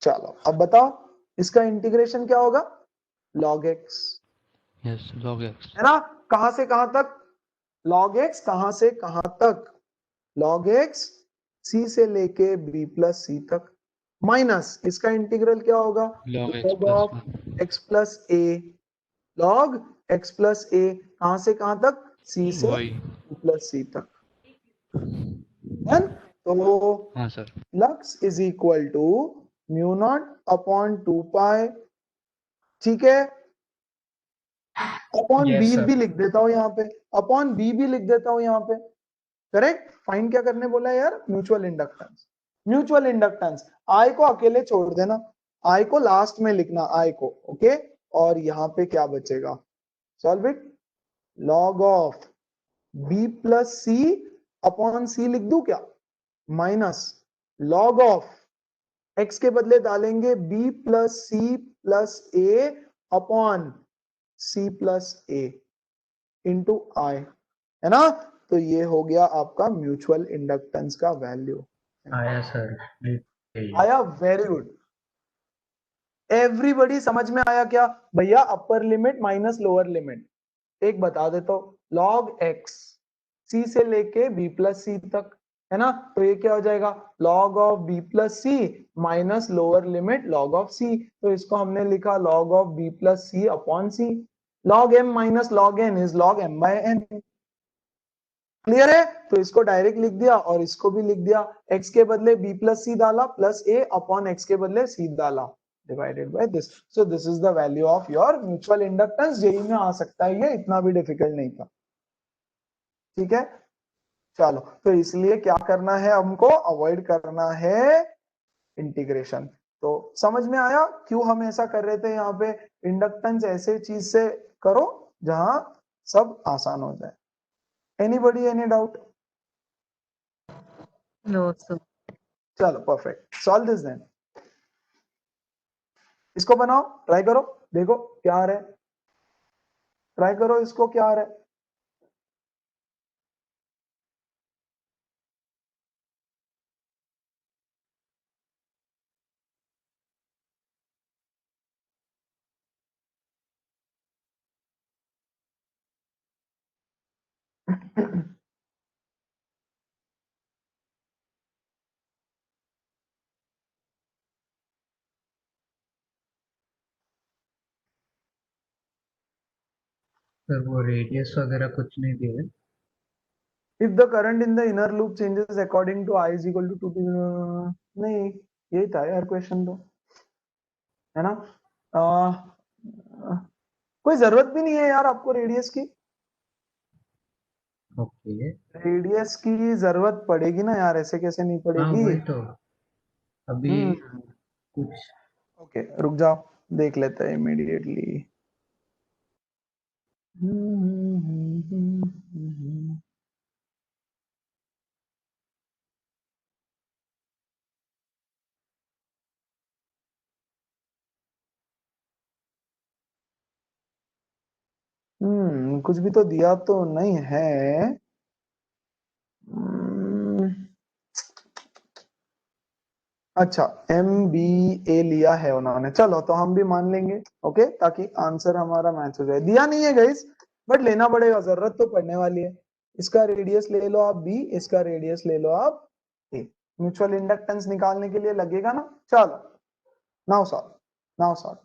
S1: चलो अब बताओ इसका इंटीग्रेशन क्या होगा? log x,
S2: yes log x.
S1: है ना। कहां से कहां तक? log x कहां से कहां तक? log x c से लेके b प्लस c तक, माइनस इसका इंटीग्रल क्या होगा?
S2: Log x
S1: log
S2: plus
S1: of x plus a, log x plus a कहां से कहां तक? c से
S2: वही।
S1: b प्लस c तक, है। तो
S2: हाँ sir.
S1: Flux is equal to mu naught upon 2 pi, ठीक है। Upon
S3: Yes,
S1: B
S3: sir.
S1: भी लिख देता हूं यहाँ पे, अपॉन बी भी लिख देता हूं यहाँ पे, करेक्ट। फाइंड क्या करने बोला है यार? Mutual inductance. म्यूचुअल इंडक्टेंस आई को अकेले छोड़ देना, आई को लास्ट में लिखना, आई को, ओके। और यहाँ पे क्या बचेगा? Solve it. Log of b plus c upon c लिख दूं क्या? माइनस लॉग ऑफ एक्स के बदले डालेंगे बी प्लस सी प्लस ए अपॉन सी प्लस ए इंटू आई, है ना। तो ये हो गया आपका म्यूचुअल इंडक्टेंस का वैल्यू।
S3: आया सर।
S1: आया? Very good. एवरीबडी समझ में आया क्या भैया? Upper limit minus lower limit. एक बता देता हूं, लॉग एक्स सी से लेके बी प्लस सी तक, है ना। तो ये क्या हो जाएगा? Log of b plus c minus lower limit log of c, तो इसको हमने लिखा log of b plus c upon c. Log m minus log n is log m by n. Clear है? तो इसको डायरेक्ट लिख दिया और इसको भी लिख दिया, x के बदले b प्लस सी डाला प्लस a अपॉन x के बदले c डाला divided by this. So this is the value of your mutual inductance. JEE में आ सकता है, ये इतना भी डिफिकल्ट नहीं था, ठीक है। चलो तो इसलिए क्या करना है हमको? अवॉइड करना है इंटीग्रेशन। तो समझ में आया क्यों हम ऐसा कर रहे थे यहाँ पे? इंडक्टेंस ऐसे चीज से करो जहां सब आसान हो जाए। Anybody any doubt?
S5: No, sir.
S1: चलो परफेक्ट, सॉल्व दिस देन। इसको बनाओ, ट्राई करो, देखो क्या आ रहा है, ट्राई करो इसको क्या आ रहा है।
S3: सर वो रेडियस वगैरह कुछ नहीं दिया है।
S1: If the current in the inner loop changes according to I is equal to 2 नहीं, यही था यार क्वेश्चन तो, है ना? कोई जरूरत भी नहीं है यार आपको रेडियस की,
S3: ओके।
S1: रेडियस की जरूरत पड़ेगी ना यार, ऐसे कैसे नहीं
S3: हाँ
S1: पड़ेगी?
S3: वही तो, अभी कुछ
S1: ओके रुक जाओ, देख लेते हैं इमीडिएटली। कुछ भी तो दिया तो नहीं है। हम्म, अच्छा एम बी ए लिया है उन्होंने, चलो तो हम भी मान लेंगे, ओके, ताकि आंसर हमारा मैच हो जाए। दिया नहीं है गाइस, बट लेना पड़ेगा, जरूरत तो पड़ने वाली है। इसका रेडियस ले लो आप बी, इसका रेडियस ले लो आप ए, म्यूचुअल इंडक्टेंस निकालने के लिए लगेगा ना। चलो नाउ सॉल्व, नाउ सॉल्व।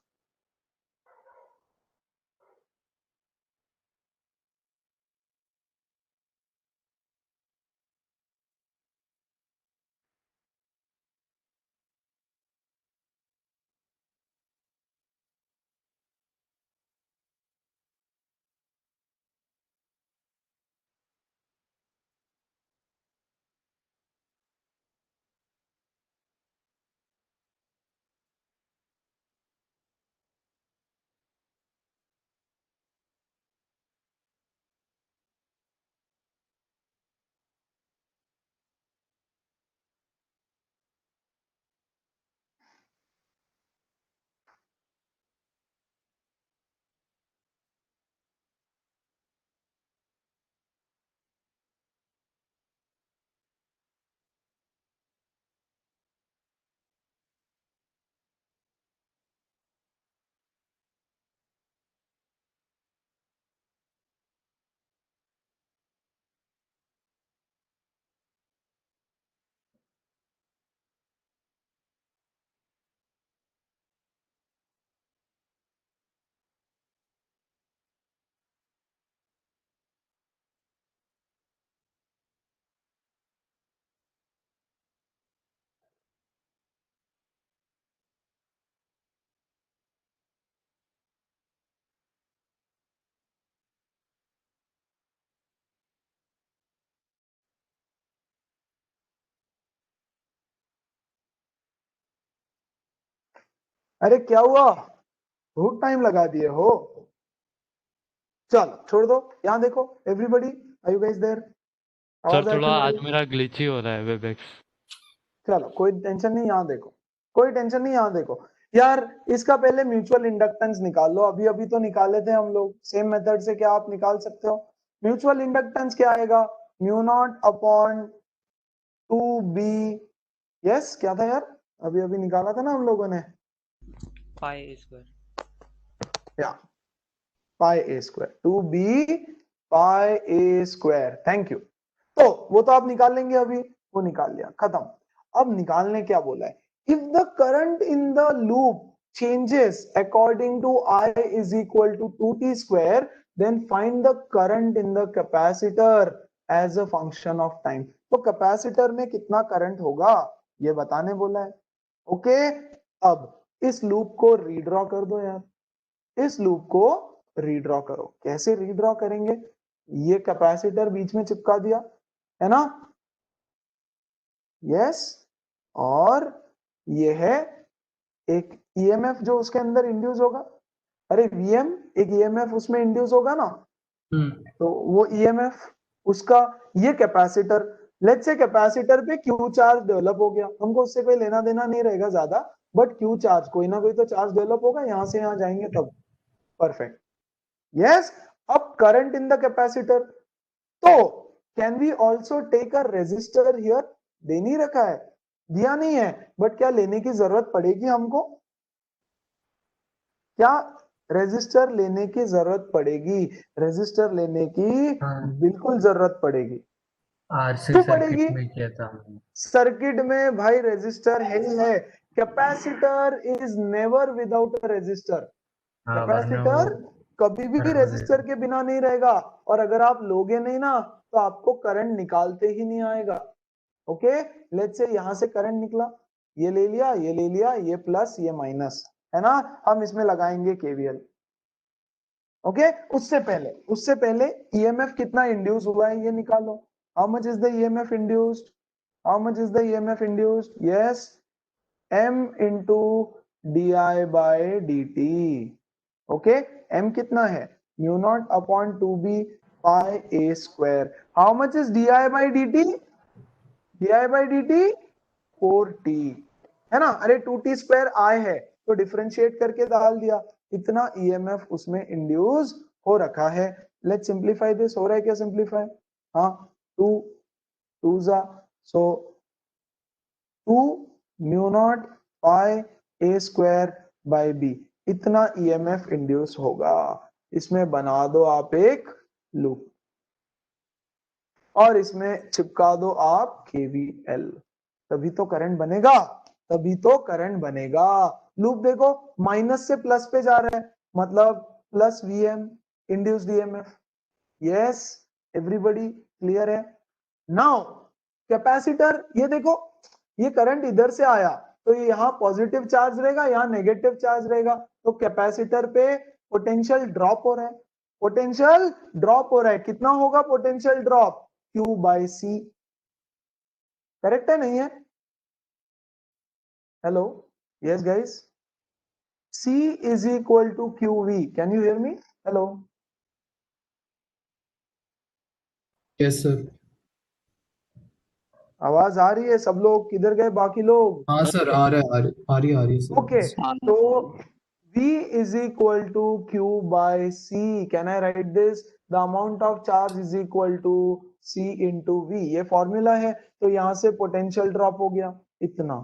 S1: अरे क्या हुआ, बहुत टाइम लगा दिए हो। चलो छोड़ दो, यहाँ देखो everybody, are you guys there?
S2: Sir
S1: आवाज आ
S2: थोड़ा
S1: रही है
S2: आज
S1: मेरी?
S2: मेरा ग्लिच ही हो रहा है वेबएक्स।
S1: चलो कोई टेंशन नहीं, यहाँ देखो, कोई टेंशन नहीं, यहाँ देखो यार। इसका पहले म्यूचुअल इंडक्टेंस निकाल लो, अभी अभी तो निकाले थे हम लोग, सेम मेथड से क्या आप निकाल सकते हो? म्यूचुअल इंडक्टेंस क्या आएगा? Mu naught upon 2b, yes क्या था यार, अभी अभी निकाला था ना हम लोगों ने,
S6: पाई स्क्वायर।
S1: या pi A square, 2b pi A square, thank you. तो वो तो आप निकाल लेंगे अभी, वो निकाल लिया, खत्म। अब निकालने क्या बोला है? If the current in the loop changes according to I is equal to 2t square, then find the current in the capacitor as a function of time। तो कैपेसिटर में कितना करंट होगा ये बताने बोला है, ओके। अब इस लूप को रीड्रॉ कर दो यार, इस लूप को रीड्रॉ करो। कैसे रीड्रॉ करेंगे? ये कैपेसिटर बीच में चिपका दिया है ना, यस, और ये है एक ईएमएफ जो उसके अंदर इंड्यूस होगा, अरे वीएम एक ईएमएफ उसमें इंड्यूस होगा ना, तो वो ईएमएफ उसका, ये कैपेसिटर, लेट्स से कैपेसिटर पे क्यू चार्ज डेवलप हो गया, हमको उससे कोई लेना देना नहीं रहेगा ज्यादा, बट क्यू चार्ज, कोई ना कोई तो चार्ज डेवलप होगा, यहां से यहां जाएंगे तब, परफेक्ट, यस। अब करंट इन द कैपेसिटर, तो can we also take a resistor here, दे नहीं रखा है, दिया नहीं है, बट क्या लेने की जरूरत पड़ेगी हमको, क्या रेजिस्टर लेने की जरूरत पड़ेगी, रेजिस्टर लेने की बिल्कुल जरूरत पड़ेगी।
S3: आरसी
S1: क्यों
S3: सर्किट
S1: पड़ेगी?
S3: में किया था हमने।
S1: सर्किट में भाई रेजिस्टर है, capacitor is never without a resistor,
S3: हाँ, वरना वो
S1: कैपेसिटर कभी भी
S3: खराब हो
S1: रेजिस्टर
S3: जाएगा।
S1: के बिना नहीं रहेगा, और अगर आप लोगे नहीं ना तो आपको करंट निकालते ही नहीं आएगा। ओके, लेट्स से यहां से करंट निकला, ये ले लिया, ये ले लिया, ये प्लस ये माइनस, है ना, हम इसमें लगाएंगे केवीएल। ओके, उससे पहले ईएमएफ कितना इंड्यूस हुआ है ये निकालो, how much is the EMF induced, how much is the EMF induced, yes, m into di by dt, okay, m कितना है, mu naught upon 2b pi a square, how much is di by dt, di by dt 4t, है ना, अरे 2t स्क्वायर i है तो डिफरेंशिएट करके डाल दिया, इतना ईएमएफ उसमें इंड्यूस हो रखा है। लेट्स सिंप्लीफाई दिस, हो रहा है क्या सिंप्लीफाई, हाँ, 2 2 जा, सो 2 mu naught pi a square by b, इतना ईएमएफ इंड्यूस होगा, इसमें बना दो आप एक लूप और इसमें चिपका दो आप केवीएल, तभी तो करंट बनेगा, तभी तो करंट बनेगा। लूप देखो माइनस से प्लस पे जा रहा है, मतलब plus VM induced EMF, yes, everybody clear है। नाउ कैपेसिटर, ये देखो ये करंट इधर से आया तो ये यहाँ पॉजिटिव चार्ज रहेगा, यहाँ नेगेटिव चार्ज रहेगा, तो कैपेसिटर पे पोटेंशियल ड्रॉप हो रहा है, पोटेंशियल ड्रॉप हो रहा है, कितना होगा potential drop, Q by C, correct है नहीं है, hello, yes guys, C is equal to QV, can you hear me, hello,
S3: yes sir.
S1: आवाज आ रही है, सब लोग किधर गए बाकी लोग,
S3: हाँ सर, आ रही है सर।
S1: ओके, तो V is equal to Q by C, can I write this, the amount of charge is equal to C into V, ये फॉर्मूला है, तो यहां से पोटेंशियल ड्रॉप हो गया इतना,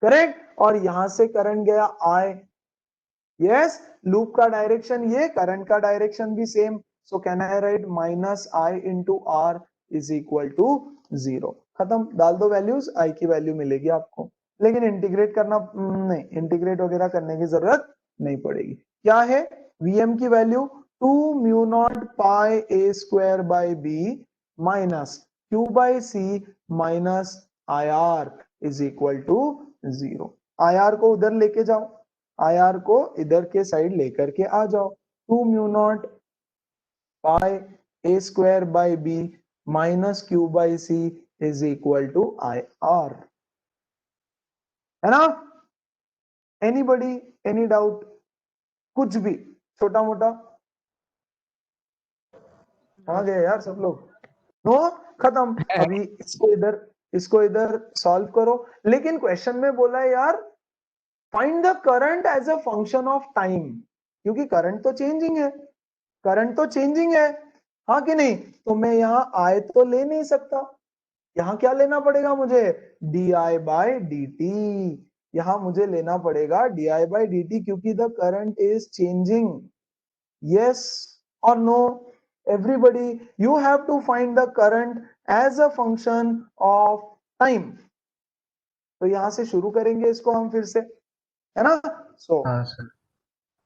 S1: करेक्ट, और यहां से करंट गया I, यस, लूप का डायरेक्शन ये, करंट का डायरेक्शन भी same, so can I write minus I into R is equal to 0, खत्म, डाल दो वैल्यूज, I की वैल्यू मिलेगी आपको, लेकिन इंटीग्रेट करना नहीं, इंटीग्रेट वगैरह करने की जरूरत नहीं पड़ेगी। क्या है Vm की value 2 mu naught pi a square by b minus Q by c minus IR is equal to 0, IR को उधर लेके जाओ, IR को इधर के साइड लेकर के आ जाओ, 2 mu naught pi a square by b minus Q by c is equal to IR, है ना, एनीबडी, एनी डाउट, कुछ भी छोटा मोटा, आ गए यार सब लोग, नो, खत्म, अभी इसको इधर सॉल्व करो, लेकिन क्वेश्चन में बोला है यार find the current as a function of time, क्योंकि करंट तो चेंजिंग है, करंट तो चेंजिंग है, हाँ कि नहीं, तो मैं यहाँ I तो ले नहीं सकता, यहाँ क्या लेना पड़ेगा मुझे, di बाई dt, यहाँ मुझे लेना पड़ेगा di बाई dt, क्योंकि the current is changing, yes और no, everybody you have to find the current as a function of time, तो यहां से शुरू करेंगे इसको हम फिर से, है ना, so
S3: हाँ sir.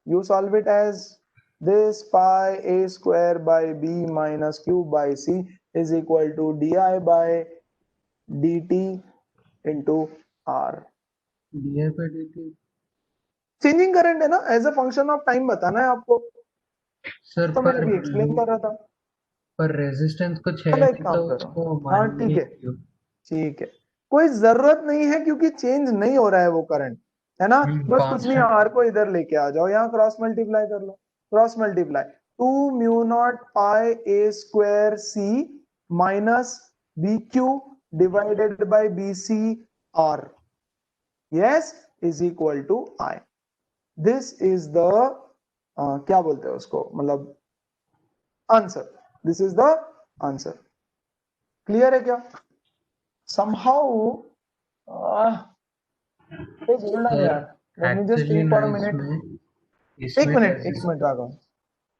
S1: you solve it as this, pi a square by b minus q by c is equal to di by dt into r,
S3: d by D t
S1: changing current है ना, as a function of time बताना है आपको,
S3: सर,
S1: तो मैं अभी एक्सप्लेन कर रहा था,
S3: पर रेजिस्टेंस कुछ है
S1: चलो एक
S3: नहीं,
S1: काम
S3: तो
S1: करो,
S3: उसको
S1: हाँ
S3: मानेंगे
S1: ठीक है,
S3: क्यों?
S1: ठीक है, कोई जरूरत नहीं है क्योंकि चेंज नहीं हो रहा है वो करंट, है ना। बस कुछ नहीं,
S3: constant
S1: आर को इधर लेके आ जाओ, यहाँ क्रॉस मल्टीप्लाई कर लो, cross multiply 2 mu naught pi A square c minus b q divided by b c r, yes, is equal to I. This is the क्या बोलते हैं उसको, मतलब answer, this is the answer. Clear है क्या? समहाउ बोलना
S3: सर
S1: यार, let me just
S3: actually
S1: think
S3: ना
S1: फॉर अ मिनट।
S3: इसमें
S1: एक मिनट राघव,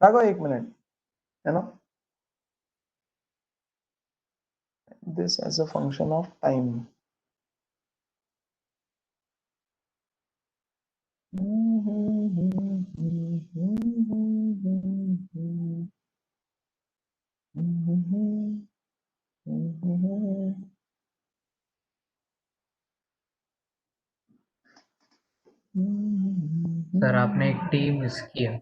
S1: राघव एक मिनट, है ना, this as a function of time.
S3: Sir आपने एक टी मिस किया,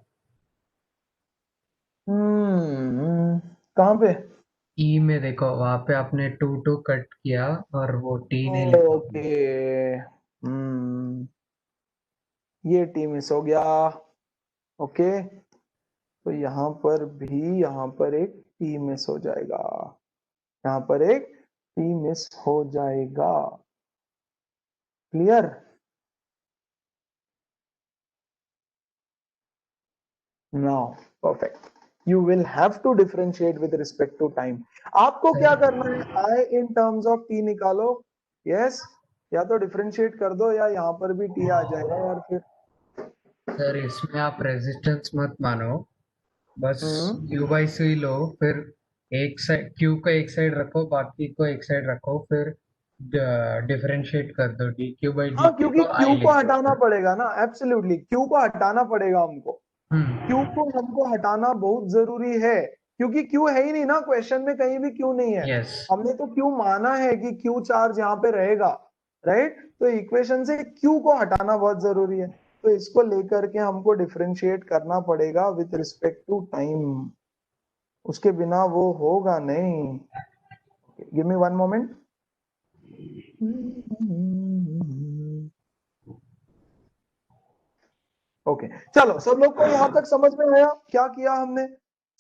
S1: कहाँ पे?
S3: ई में देखो, वहां पे आपने टू टू कट किया और वो टी नहीं लिखा।
S1: ओके, ये टी मिस हो गया। ओके, तो यहाँ पर भी, यहाँ पर एक टी मिस हो जाएगा, यहाँ पर एक टी मिस हो जाएगा। Clear? Now perfect, you will have to differentiate with respect to time. आपको क्या करना है, I in terms of t निकालो, yes, या तो डिफरेंशिएट कर दो या यहाँ पर भी t आ जाएगा, और फिर
S3: सर इसमें आप रेजिस्टेंस मत मानो, बस
S1: हम्म,
S3: क्यू बाई सी लो, फिर एक साइड क्यू को एक साइड रखो, बाकी को एक साइड रखो, फिर डिफरेंशिएट कर दो, डी क्यू बाई डी
S1: हाँ,
S3: टी
S1: क्योंकि
S3: को
S1: q
S3: आई
S1: को
S3: लिख
S1: हटाना
S3: दो।
S1: पड़ेगा ना, एब्सोल्युटली q को हटाना पड़ेगा हमको, q को हमको हटाना बहुत जरूरी है, क्योंकि q है ही नहीं ना क्वेश्चन में, कहीं भी q नहीं है।
S3: यस
S1: हमने तो q माना है कि q चार्ज यहाँ पे रहेगा, राइट, तो इक्वेशन से q को हटाना बहुत जरूरी है, तो इसको लेकर के हमको डिफरेंशिएट करना पड़ेगा विथ रिस्पेक्ट टू टाइम, उसके बिना वो होगा नहीं। Give me one moment. Okay, चलो, सब लोग को यहाँ तक समझ में आया क्या किया हमने?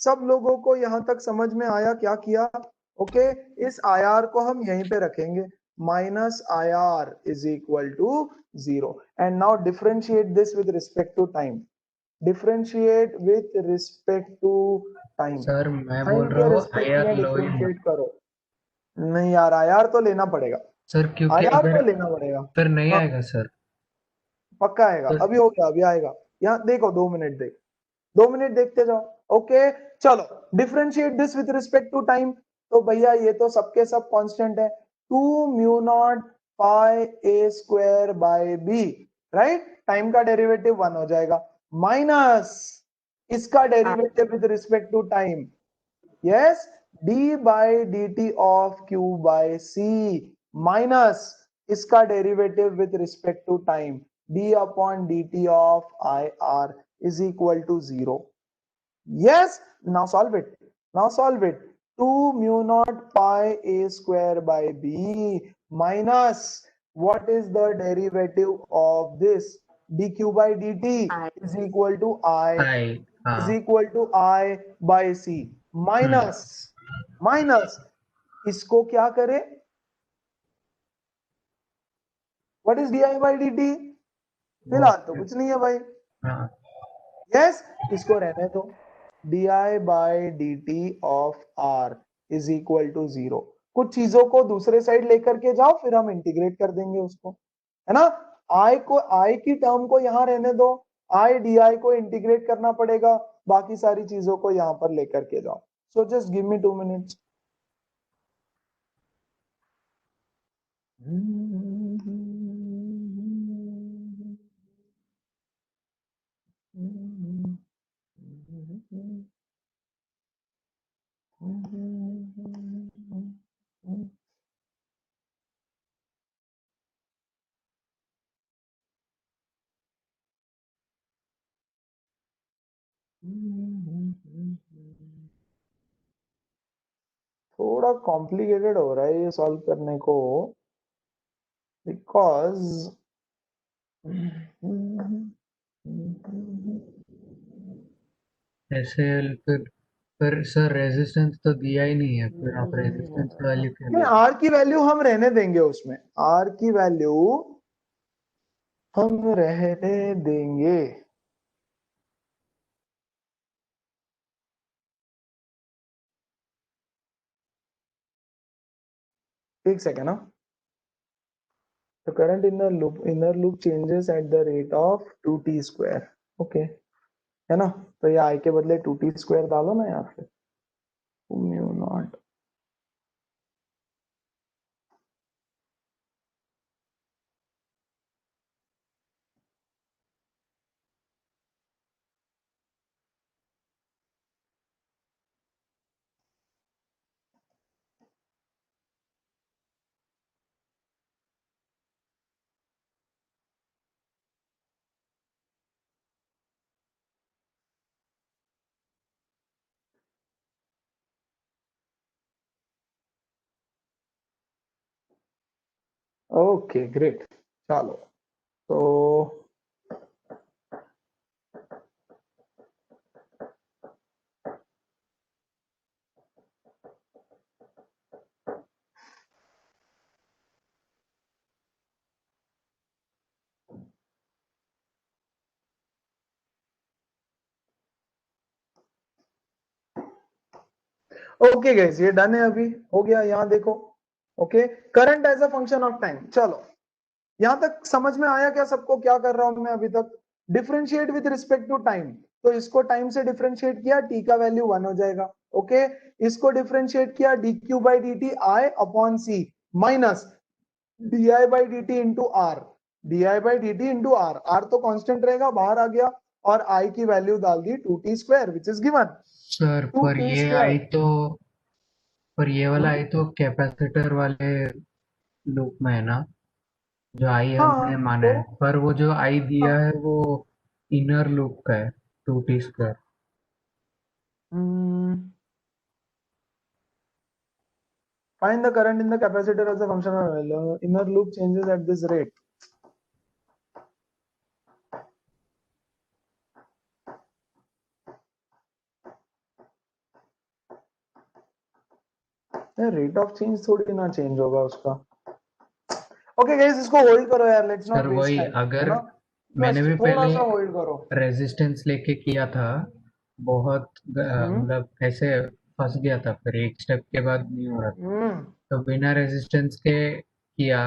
S1: सब लोगों को यहाँ तक समझ में आया क्या किया? ओके, इस IR को हम यहीं पे रखेंगे, minus IR is equal to 0, and now differentiate this with respect to time, differentiate with respect to time,
S3: sir मैं
S1: टाइम
S3: बोल रहा
S1: के
S3: हूँ आई
S1: रिस्पेक्ट
S3: आर
S1: में
S3: लो ही मत।
S1: डिफरेंशिएट करो। नहीं यार, IR तो लेना पड़ेगा,
S3: सर क्योंकि
S1: IR
S3: अगर
S1: तो लेना पड़ेगा।
S3: फिर नहीं
S1: हाँ,
S3: आएगा सर।
S1: पक्का आएगा,
S3: सर
S1: अभी हो गया, अभी आएगा, यहाँ देखो, 2 मिनट देख, 2 मिनट देखते जाओ। ओके, चलो, differentiate this with respect to time, तो भैया ये तो सबके सब कांस्टेंट है, 2 mu naught pi A square by b, right, time का डेरिवेटिव 1 हो जाएगा, माइनस इसका derivative with respect to time, yes, d by D T of q by c, minus इसका derivative with respect to time, d upon d T of I R is equal to 0. Yes, now solve it. Now solve it. 2 mu naught pi a square by b minus what is the derivative of this? dq by dt is equal to I
S3: I
S1: is
S3: हाँ
S1: equal to I by c minus minus इसको क्या करें? What is di by dt?
S3: वो
S1: फिलहाल तो कुछ नहीं है भाई,
S3: हाँ
S1: यस, इसको रहने दो, di by D T of R is equal to 0, कुछ चीजों को दूसरे साइड लेकर के जाओ, फिर हम इंटीग्रेट कर देंगे उसको, है ना। आई की टर्म को यहाँ रहने दो, आई डी आई को इंटीग्रेट करना पड़ेगा, बाकी सारी चीजों को यहाँ पर लेकर के जाओ। So just give me 2 minutes. थोड़ा कॉम्प्लिकेटेड हो रहा है ये सॉल्व करने को, बिकॉज
S3: ऐसे फिर सर रेजिस्टेंस तो दिया ही नहीं है, फिर आप रेजिस्टेंस की वैल्यू क्यों
S1: नहीं,
S3: ले?
S1: आर की वैल्यू हम रहने देंगे उसमें, आर की वैल्यू हम रहने देंगे। एक सेकेंड ना। The current inner loop changes at the rate of 2t square. Okay, है ना? तो ये I के बदले 2t square डालो ना यहाँ पे, म्यू नॉट। ओके ग्रेट, चलो तो ओके गाइस, ये डन है, अभी हो गया। यहाँ देखो, okay, current as a function of time. चलो यहां तक समझ में आया क्या सबको? क्या कर रहा हूं मैं अभी तक? Differentiate with respect to time. तो इसको टाइम से डिफरेंशिएट किया, टी का वैल्यू 1 हो जाएगा। ओके, इसको डिफरेंशिएट किया, D Q by D T I upon C minus D I by D T into R, D I by D T into R. R तो कांस्टेंट रहेगा, बाहर आ गया, और आई की वैल्यू डाल दी 2t square which is given
S3: sir
S1: 2t square.
S3: पर ये वाला आई तो कैपेसिटर वाले लूप में है ना, जो आई
S1: हाँ
S3: हमने माना
S1: तो
S3: है, पर वो जो आई दिया है वो इनर लूप का है, 2t square.
S1: find the current in the capacitor as a function of inner loop changes at this rate. Rate of change थोड़ी ना चेंज होगा उसका। ओके गाइस, इसको होल्ड करो यार, लेट्स नॉट
S3: सर
S1: वेस्ट
S3: वही,
S1: टाइम, है
S3: अगर
S1: ना?
S3: मैंने
S1: जस्ट
S3: भी
S1: थोड़ा
S3: पहले
S1: सा होल्ड करो।
S3: रेजिस्टेंस लेके किया था, बहुत
S1: हम्म
S3: मतलब ऐसे फंस गया था, फिर एक स्टेप के बाद नहीं हो रहा था,
S1: हम्म
S3: तो बिना रेजिस्टेंस के किया,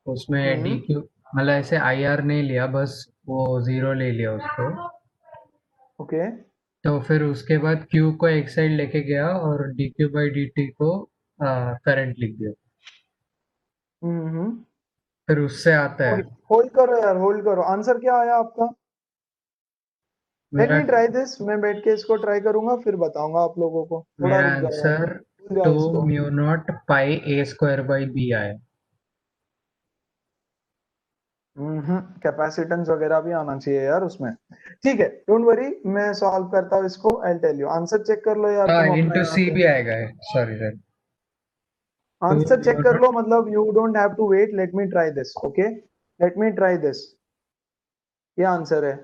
S3: उसमें डी
S1: हम्म
S3: क्यू मतलब ऐसे आई आर नहीं लिया, बस वो जीरो ले लिया उसको।
S1: ओके
S3: तो फिर उसके बाद क्यू को एक साइड लेके गया और D Q by D T को करंट लिख दिया,
S1: हम्म
S3: फिर उससे आता है
S1: होल्ड करो यार, होल्ड करो। आंसर क्या आया आपका? लेट
S3: मेरा
S1: मी ट्राई दिस, मैं बैठ के इसको ट्राई करूंगा, फिर बताऊंगा आप लोगों को। थोड़ा
S3: मेरा
S1: रुक जाओ यार,
S3: आंसर
S1: भूल जाओ
S3: 2
S1: इसको।
S3: Mu naught pi A square by B आया।
S1: कैपेसिटेंस वगैरह भी आना चाहिए यार उसमें। ठीक है, डोंट वरी, मैं सॉल्व करता हूँ इसको। I tell you, answer check कर लो यार
S3: हाँ,
S1: तुम अपना
S3: इंटू
S1: यहाँ
S3: सी
S1: से।
S3: भी आएगा, sorry sir. To
S1: answer check
S3: mu
S1: कर
S3: नॉट,
S1: लो, मतलब you don't have to wait, let me try this. Okay, let me try this. ये आंसर है,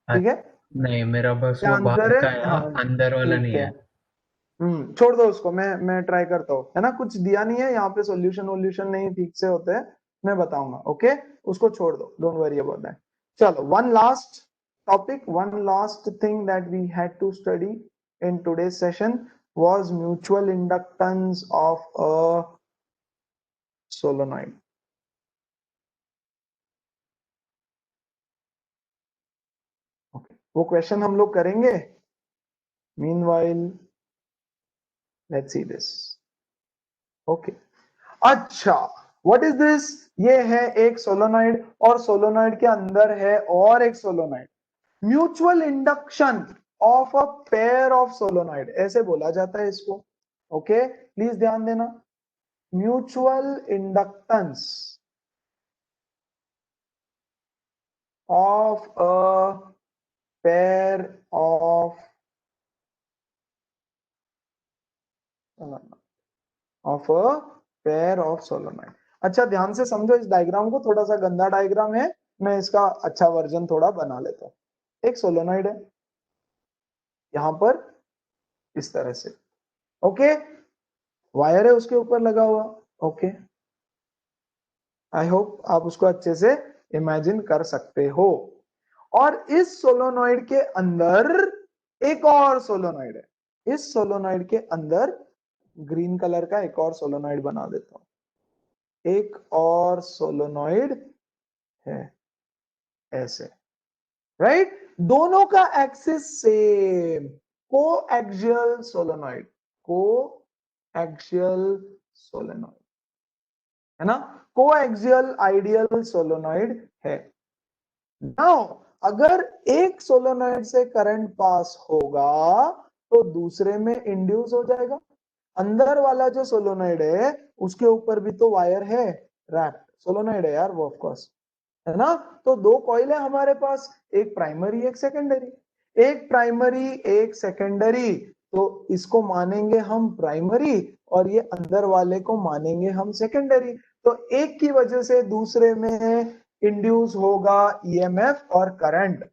S1: ठीक है?
S3: नहीं मेरा बस
S1: क्या
S3: वो बाहर
S1: आंसर है?
S3: का आया,
S1: हाँ
S3: अंदर वाला
S1: ठीक
S3: नहीं
S1: है।
S3: है।
S1: छोड़ दो उसको, मैं ट्राई करता हूँ, है ना? कुछ दिया नहीं है यहाँ पे, सॉल्यूशन वोल्यूशन नहीं ठीक से होते हैं, मैं बताऊंगा। ओके, उसको छोड़ दो, डोंट वरी अबाउट दैट। चलो, one last topic, one last thing that we had to study in today's session was mutual inductance of a solenoid. Okay, वो क्वेश्चन हम लोग करेंगे। Meanwhile, let's see this. Okay, अच्छा, व्हाट इज दिस? ये है एक सोलोनॉइड, और सोलोनॉइड के अंदर है और एक solenoid. Mutual induction of a pair of solenoid, ऐसे बोला जाता है इसको। ओके, प्लीज ध्यान देना, mutual inductance of a pair of a pair of solenoid. अच्छा ध्यान से समझो इस डायग्राम को, थोड़ा सा गंदा डायग्राम है, मैं इसका अच्छा वर्जन थोड़ा बना लेता हूँ। एक सोलोनॉइड है यहां पर इस तरह से, ओके, वायर है उसके ऊपर लगा हुआ, ओके, आई होप आप उसको अच्छे से इमेजिन कर सकते हो। और इस सोलोनॉइड के अंदर एक और सोलोनॉइड है, इस सोलोनॉइड के अंदर ग्रीन कलर का एक और सोलोनॉइड बना देता हूं, एक और सोलोनॉइड है ऐसे, राइट, दोनों का axis same, coaxial solenoid, coaxial solenoid है ना, कोएक्सियल आइडियल सोलोनॉइड है। नाउ अगर एक सोलोनॉइड से करंट पास होगा तो दूसरे में इंड्यूस हो जाएगा। अंदर वाला जो सोलोनॉइड है उसके ऊपर भी तो वायर है, रैप्ड सोलोनॉइड है यार वो, ऑफ कोर्स, है ना। तो दो कॉइल है हमारे पास, एक प्राइमरी एक सेकेंडरी, एक प्राइमरी एक सेकेंडरी, तो इसको मानेंगे हम प्राइमरी और ये अंदर वाले को मानेंगे हम सेकेंडरी। तो एक की वजह से दूसरे में इंड्यूस होगा ईएमएफ और करंट,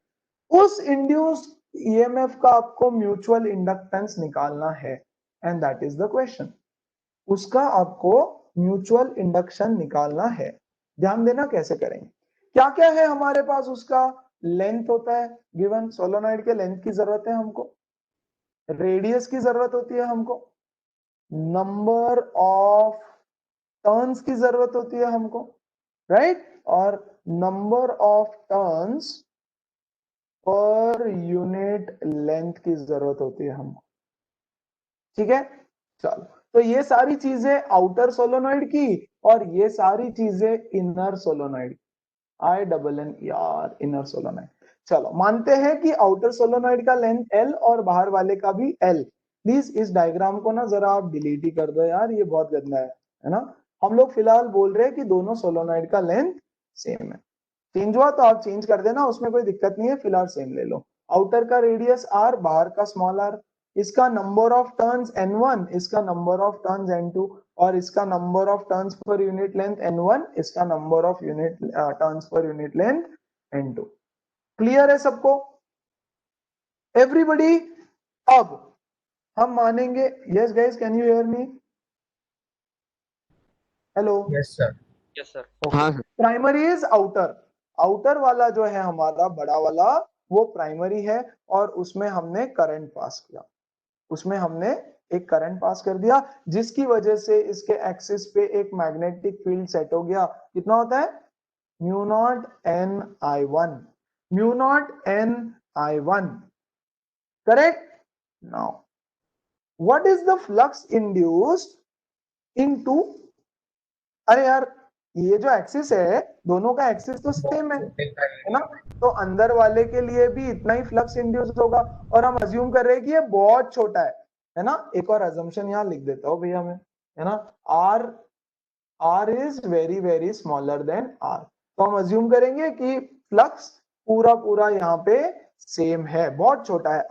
S1: उस इंड्यूस ईएमएफ का आपको म्यूचुअल इंडक्टेंस निकालना है, and that is the question, उसका आपको म्यूचुअल इंडक्शन निकालना है। ध्यान देना कैसे करेंगे, क्या क्या है हमारे पास, उसका लेंथ होता है गिवन, सोलोनॉइड के लेंथ की जरूरत है हमको, रेडियस की जरूरत होती है हमको, नंबर ऑफ टर्न्स की जरूरत होती है हमको, राइट, और number of turns per unit length की जरूरत होती है हमको, ठीक है। चलो, तो ये सारी चीजें आउटर सोलोनॉइड की और ये सारी चीजें इनर सोलोनॉइड, INN यार, इनर सोलोनॉइड। चलो मानते हैं कि आउटर सोलोनॉइड का लेंथ L और बाहर वाले का भी L। प्लीज इस डायग्राम को ना जरा आप डिलीट ही कर दो यार, ये बहुत गंदा है ना। हम लोग फिलहाल बोल रहे हैं कि दोनों सोलोनॉइड का लेंथ सेम है, चेंज हुआ तो आप चेंज कर देना, उसमें कोई दिक्कत नहीं है, फिलहाल सेम ले लो। आउटर का रेडियस R, बाहर का स्मॉल r, इसका नंबर ऑफ टर्न्स N1, इसका नंबर ऑफ टर्न्स N2, और इसका number of turns per unit length N1, इसका number of unit turns per unit length N2। Clear है सबको, एवरीबॉडी। अब हम मानेंगे, yes guys, can you hear me, hello,
S3: yes sir.
S6: Yes, sir.
S4: हाँ sir.
S1: Primary is outer, outer वाला जो है हमारा बड़ा वाला वो प्राइमरी है, और उसमें हमने करंट पास किया, उसमें हमने एक करंट पास कर दिया, जिसकी वजह से इसके एक्सिस पे एक मैग्नेटिक फील्ड सेट हो गया। कितना होता है, mu not an I one, mu not an I one, correct. Now what is the flux induced into, अरे यार ये जो एक्सिस है दोनों का एक्सिस तो सेम है ना, तो अंदर वाले के लिए भी इतना ही फ्लक्स इंड्यूस होगा, और हम अज्यूम कर रहे हैं कि ये बहुत छोटा है ना। एक और अजम्पशन यहाँ लिख देता हूँ भैया मैं, है ना, R is very very smaller than R, तो हम अज्यूम करेंगे कि फ्लक्स पूरा पूरा यहाँ पे सेम है, बहुत छोटा है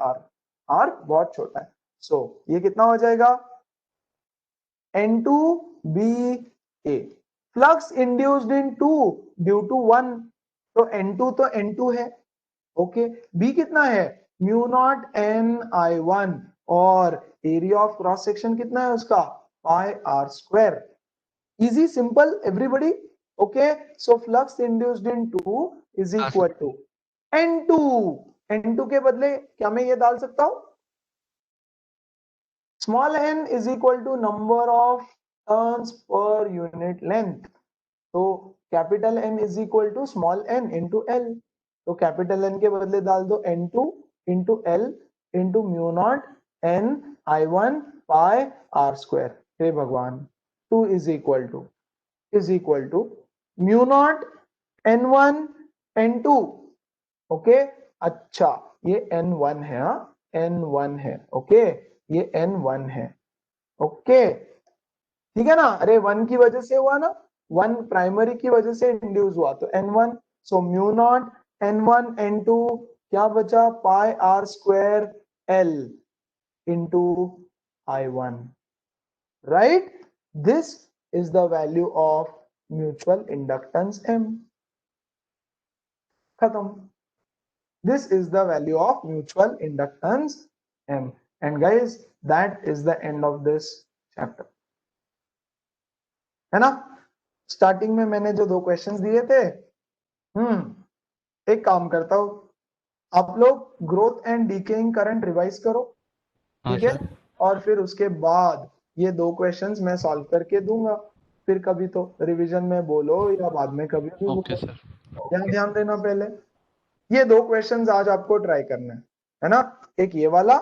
S1: R बहुत छोटा है। सो ये कितना हो जाएगा, N2BA, flux induced in 2 due to 1, तो N2 तो N2 है, ओके, B कितना है, म्यू नॉट NI1, और एरिया ऑफ क्रॉस सेक्शन कितना है उसका, pi R square, easy simple everybody, okay. So flux induced in 2 is equal to N2, N2 के बदले क्या मैं ये डाल सकता हूं, small n is equal to number of turns per unit length, तो capital N is equal to small n into L, तो कैपिटल N के बदले डाल दो N2 into L into mu naught NI1 pi R square. हे भगवान, 2 is equal to mu naught N1 N2, okay. अच्छा ये N1 है, N1 है, ओके, ये N1 है, ओके, ठीक है ना। अरे 1 की वजह से हुआ ना, 1 प्राइमरी की वजह से इंड्यूस हुआ तो N1, सो म्यू नॉट N1 N2 क्या बचा, पाई R square L into I1, right. This is the value of mutual inductance M. खत्म. This is the value of mutual inductance M. And guys, that is the end of this chapter. है ना? स्टार्टिंग में मैंने जो 2 क्वेश्चंस दिए थे, एक काम करता हूं, आप लोग growth and decaying current revise करो,
S2: हाँ
S1: ठीक है?
S2: सर.
S1: और फिर उसके बाद ये 2 क्वेश्चंस मैं सॉल्व करके दूंगा. फिर कभी तो रिवीजन में बोलो या बाद में कभी भी
S2: ओके
S1: बोलो.
S2: सर.
S1: यहाँ ध्यान देना पहले, ये 2 क्वेश्चंस आज आपको ट्राई करना है ना? एक ये वाला,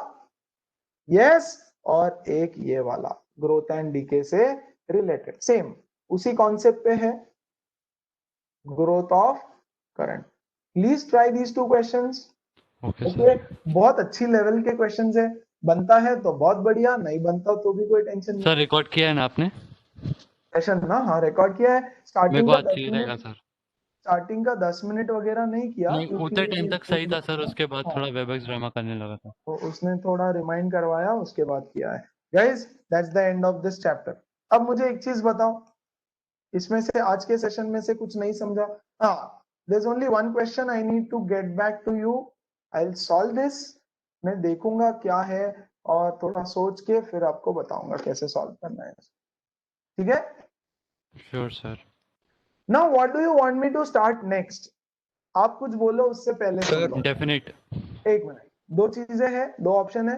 S1: यस, और एक ये वाला, ग्रोथ एंड डीके से रिलेटेड, सेम उसी कॉन्सेप्ट पे है, growth of current. Please try these 2 questions.
S2: Okay
S1: okay,
S2: sir.
S1: बहुत अच्छी लेवल के क्वेश्चंस है. बनता है तो बहुत बढ़िया, नहीं बनता तो भी कोई टेंशन नहीं.
S2: सर रिकॉर्ड किया है ना आपने?
S1: सेशन ना, हाँ रिकॉर्ड किया है.
S2: मेरे
S1: स्टार्टिंग
S2: को
S1: का
S2: आज
S1: 10
S2: चाहिए रहेगा
S1: मिनट,
S2: सर.
S1: स्टार्टिंग का 10 मिनट वगैरह नहीं किया
S2: नहीं, उतने टाइम तक सही था सर, उसके बाद
S1: हाँ,
S2: थोड़ा वेबएक्स ड्रामा करने लगा था.
S1: तो उसने थोड़ा रिमाइंड करवाया, उसके बाद किया है. Guys, that's the end of this chapter. अब मुझे एक चीज बताओ, इसमें से आज के सेशन में से कुछ नहीं समझा? हाँ, there is only one question I need to get back to you. I will solve this. मैं देखूंगा क्या है और थोड़ा सोच के फिर आपको बताऊंगा कैसे सॉल्व करना है. ठीक है?
S2: Sure sir.
S1: Now what do you want me to start next? आप कुछ बोलो उससे पहले सुन लो.
S2: डेफिनेट.
S1: एक मिनट, 2 चीजें हैं, 2 ऑप्शन है.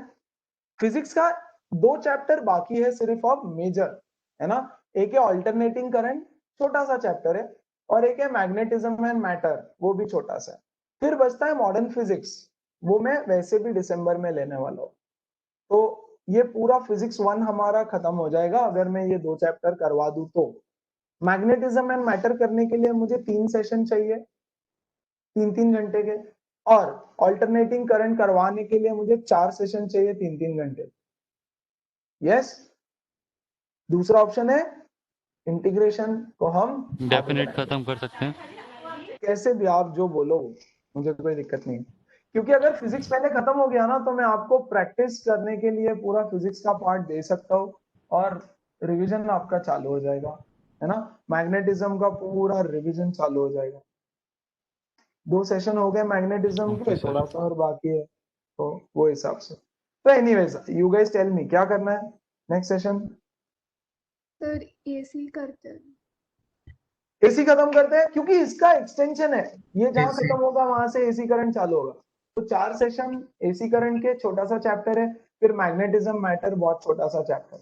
S1: फिजिक्स का 2 चैप्टर बाकी है सिर्फ ऑफ मेजर, है ना? एक है ऑल्टरनेटिंग करंट, छोटा सा चैप्टर है, और एक है मैग्नेटिज्म एंड मैटर, वो भी छोटा सा है. फिर बचता है मॉडर्न फिजिक्स, वो मैं वैसे भी दिसंबर में लेने वाला हूँ. तो ये पूरा फिजिक्स 1 हमारा खत्म हो जाएगा अगर मैं ये 2 चैप्टर करवा दूं तो. मैग्नेटिज्म एंड मैटर करने के लिए मुझे 3 सेशन चाहिए, 3-3 घंटे के, और ऑल्टरनेटिंग करंट करवाने के लिए मुझे 4 सेशन चाहिए 3-3 घंटे. यस. दूसरा ऑप्शन है इंटीग्रेशन को हम
S2: डेफिनेट खत्म कर सकते हैं.
S1: कैसे भी आप जो बोलो, मुझे कोई दिक्कत नहीं है. क्योंकि अगर फिजिक्स पहले खत्म हो गया ना तो मैं आपको प्रैक्टिस करने के लिए पूरा फिजिक्स का पार्ट दे सकता हूँ और रिवीजन आपका चालू हो जाएगा, है ना? मैग्नेटिज्म का पूरा रिवीजन चालू हो जाएगा. 2 सेशन हो गए मैग्नेटिज्म के,
S2: Okay, sir.
S1: थोड़ा सा और बाकी है, तो वो हिसाब से. तो anyways, you guys tell me क्या करना है नेक्स्ट सेशन.
S7: सर एसी करते हैं.
S1: एसी खत्म करते हैं क्योंकि इसका एक्सटेंशन है, ये जहां
S3: AC.
S1: खत्म होगा वहां से एसी करंट चालू होगा. तो 4 सेशन एसी करंट के, छोटा सा चैप्टर है. फिर मैग्नेटिज्म मैटर, बहुत छोटा सा चैप्टर.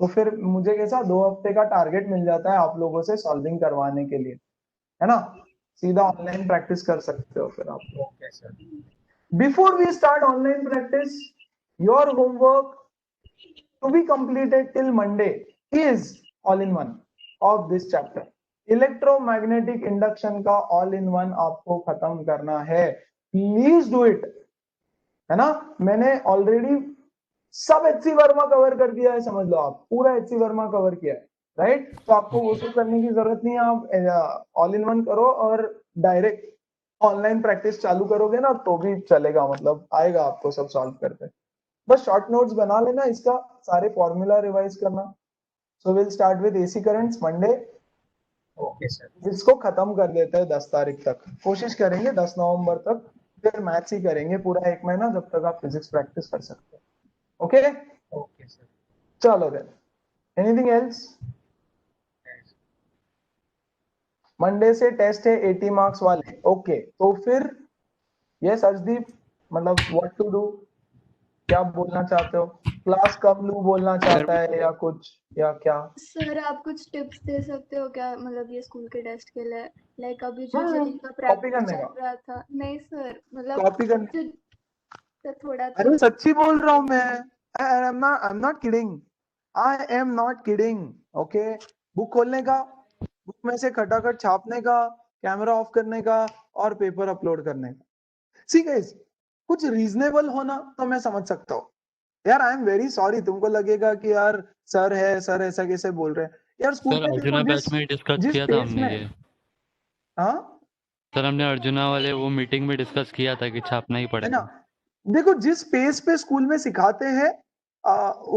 S1: तो फिर मुझे कैसा 2 हफ्ते का टारगेट मिल जाता है आप लोगों से सॉल्विंग करवाने के लिए, है ना? सीधा ऑनलाइन प्रैक्टिस कर सकते हो फिर आप लोग.
S3: Okay sir.
S1: Before we start online practice, your homework to be completed till Monday is all-in-one of this chapter. Electromagnetic induction का ऑल इन वन आपको खत्म करना है. प्लीज डू इट, है ना? मैंने ऑलरेडी सब एचसी वर्मा कवर कर दिया है, समझ लो आप पूरा एचसी वर्मा कवर किया है, राइट? तो आपको वो सब करने की जरूरत नहीं है. आप ऑल इन वन करो और डायरेक्ट ऑनलाइन प्रैक्टिस चालू करोगे ना तो भी चलेगा, मतलब आएगा आपको सब सॉल्व करते. बस शॉर्ट नोट्स बना लेना, इसका सारे फॉर्मूला रिवाइज करना. So will start with AC currents Monday.
S3: Okay sir.
S1: इसको खत्म कर देते हैं 10 तारीख तक, कोशिश करेंगे 10 नवंबर तक. फिर मैथ्स ही करेंगे पूरा 1 महीना, जब तक आप फिजिक्स प्रैक्टिस कर सकते हैं. Okay,
S3: okay sir.
S1: चलो देन. Anything else? मंडे से टेस्ट है 80 मार्क्स वाले. ओके, तो फिर यस अर्शदीप, मतलब व्हाट टू डू, क्या बोलना चाहते हो? क्लास कब लूं बोलना चाहता है या कुछ, या क्या?
S7: सर आप कुछ टिप्स दे सकते हो क्या, मतलब ये स्कूल के टेस्ट के लिए? लाइक अभी जो
S1: हाँ,
S7: जेई का
S1: कॉपी
S7: प्रैक्टिस
S1: करने
S7: चल
S1: का.
S7: रहा था. नहीं सर, मतलब
S1: कॉपी करने.
S7: जो सर थोड़ा तो.
S1: अरे सच्ची बोल रहा हूँ मैं. I am not kidding. I am not kidding. Okay, book खोलने का, बुक में से खटाखट छापने का, कैमरा ऑफ करने का और पेपर अपलोड करने का. सी गाइस, कुछ रीजनेबल होना तो मैं समझ सकता हूँ यार. आई एम वेरी सॉरी, तुमको लगेगा कि यार सर है, सर ऐसा कैसे बोल रहे हैं यार. स्कूल
S2: सर
S1: में
S2: अर्जुना
S1: देखो
S2: बैच में डिस्कस
S1: जिस
S2: किया था
S1: पेस
S2: हमने
S1: में,
S2: ये.
S1: हाँ
S2: सर हमने अर्जुना वाले वो मीटिंग में डिस्कस किया था कि छापना ही
S1: है
S2: पड़ेगा.
S1: ना, देखो जिस पेस पे स्कूल में सिखाते हैं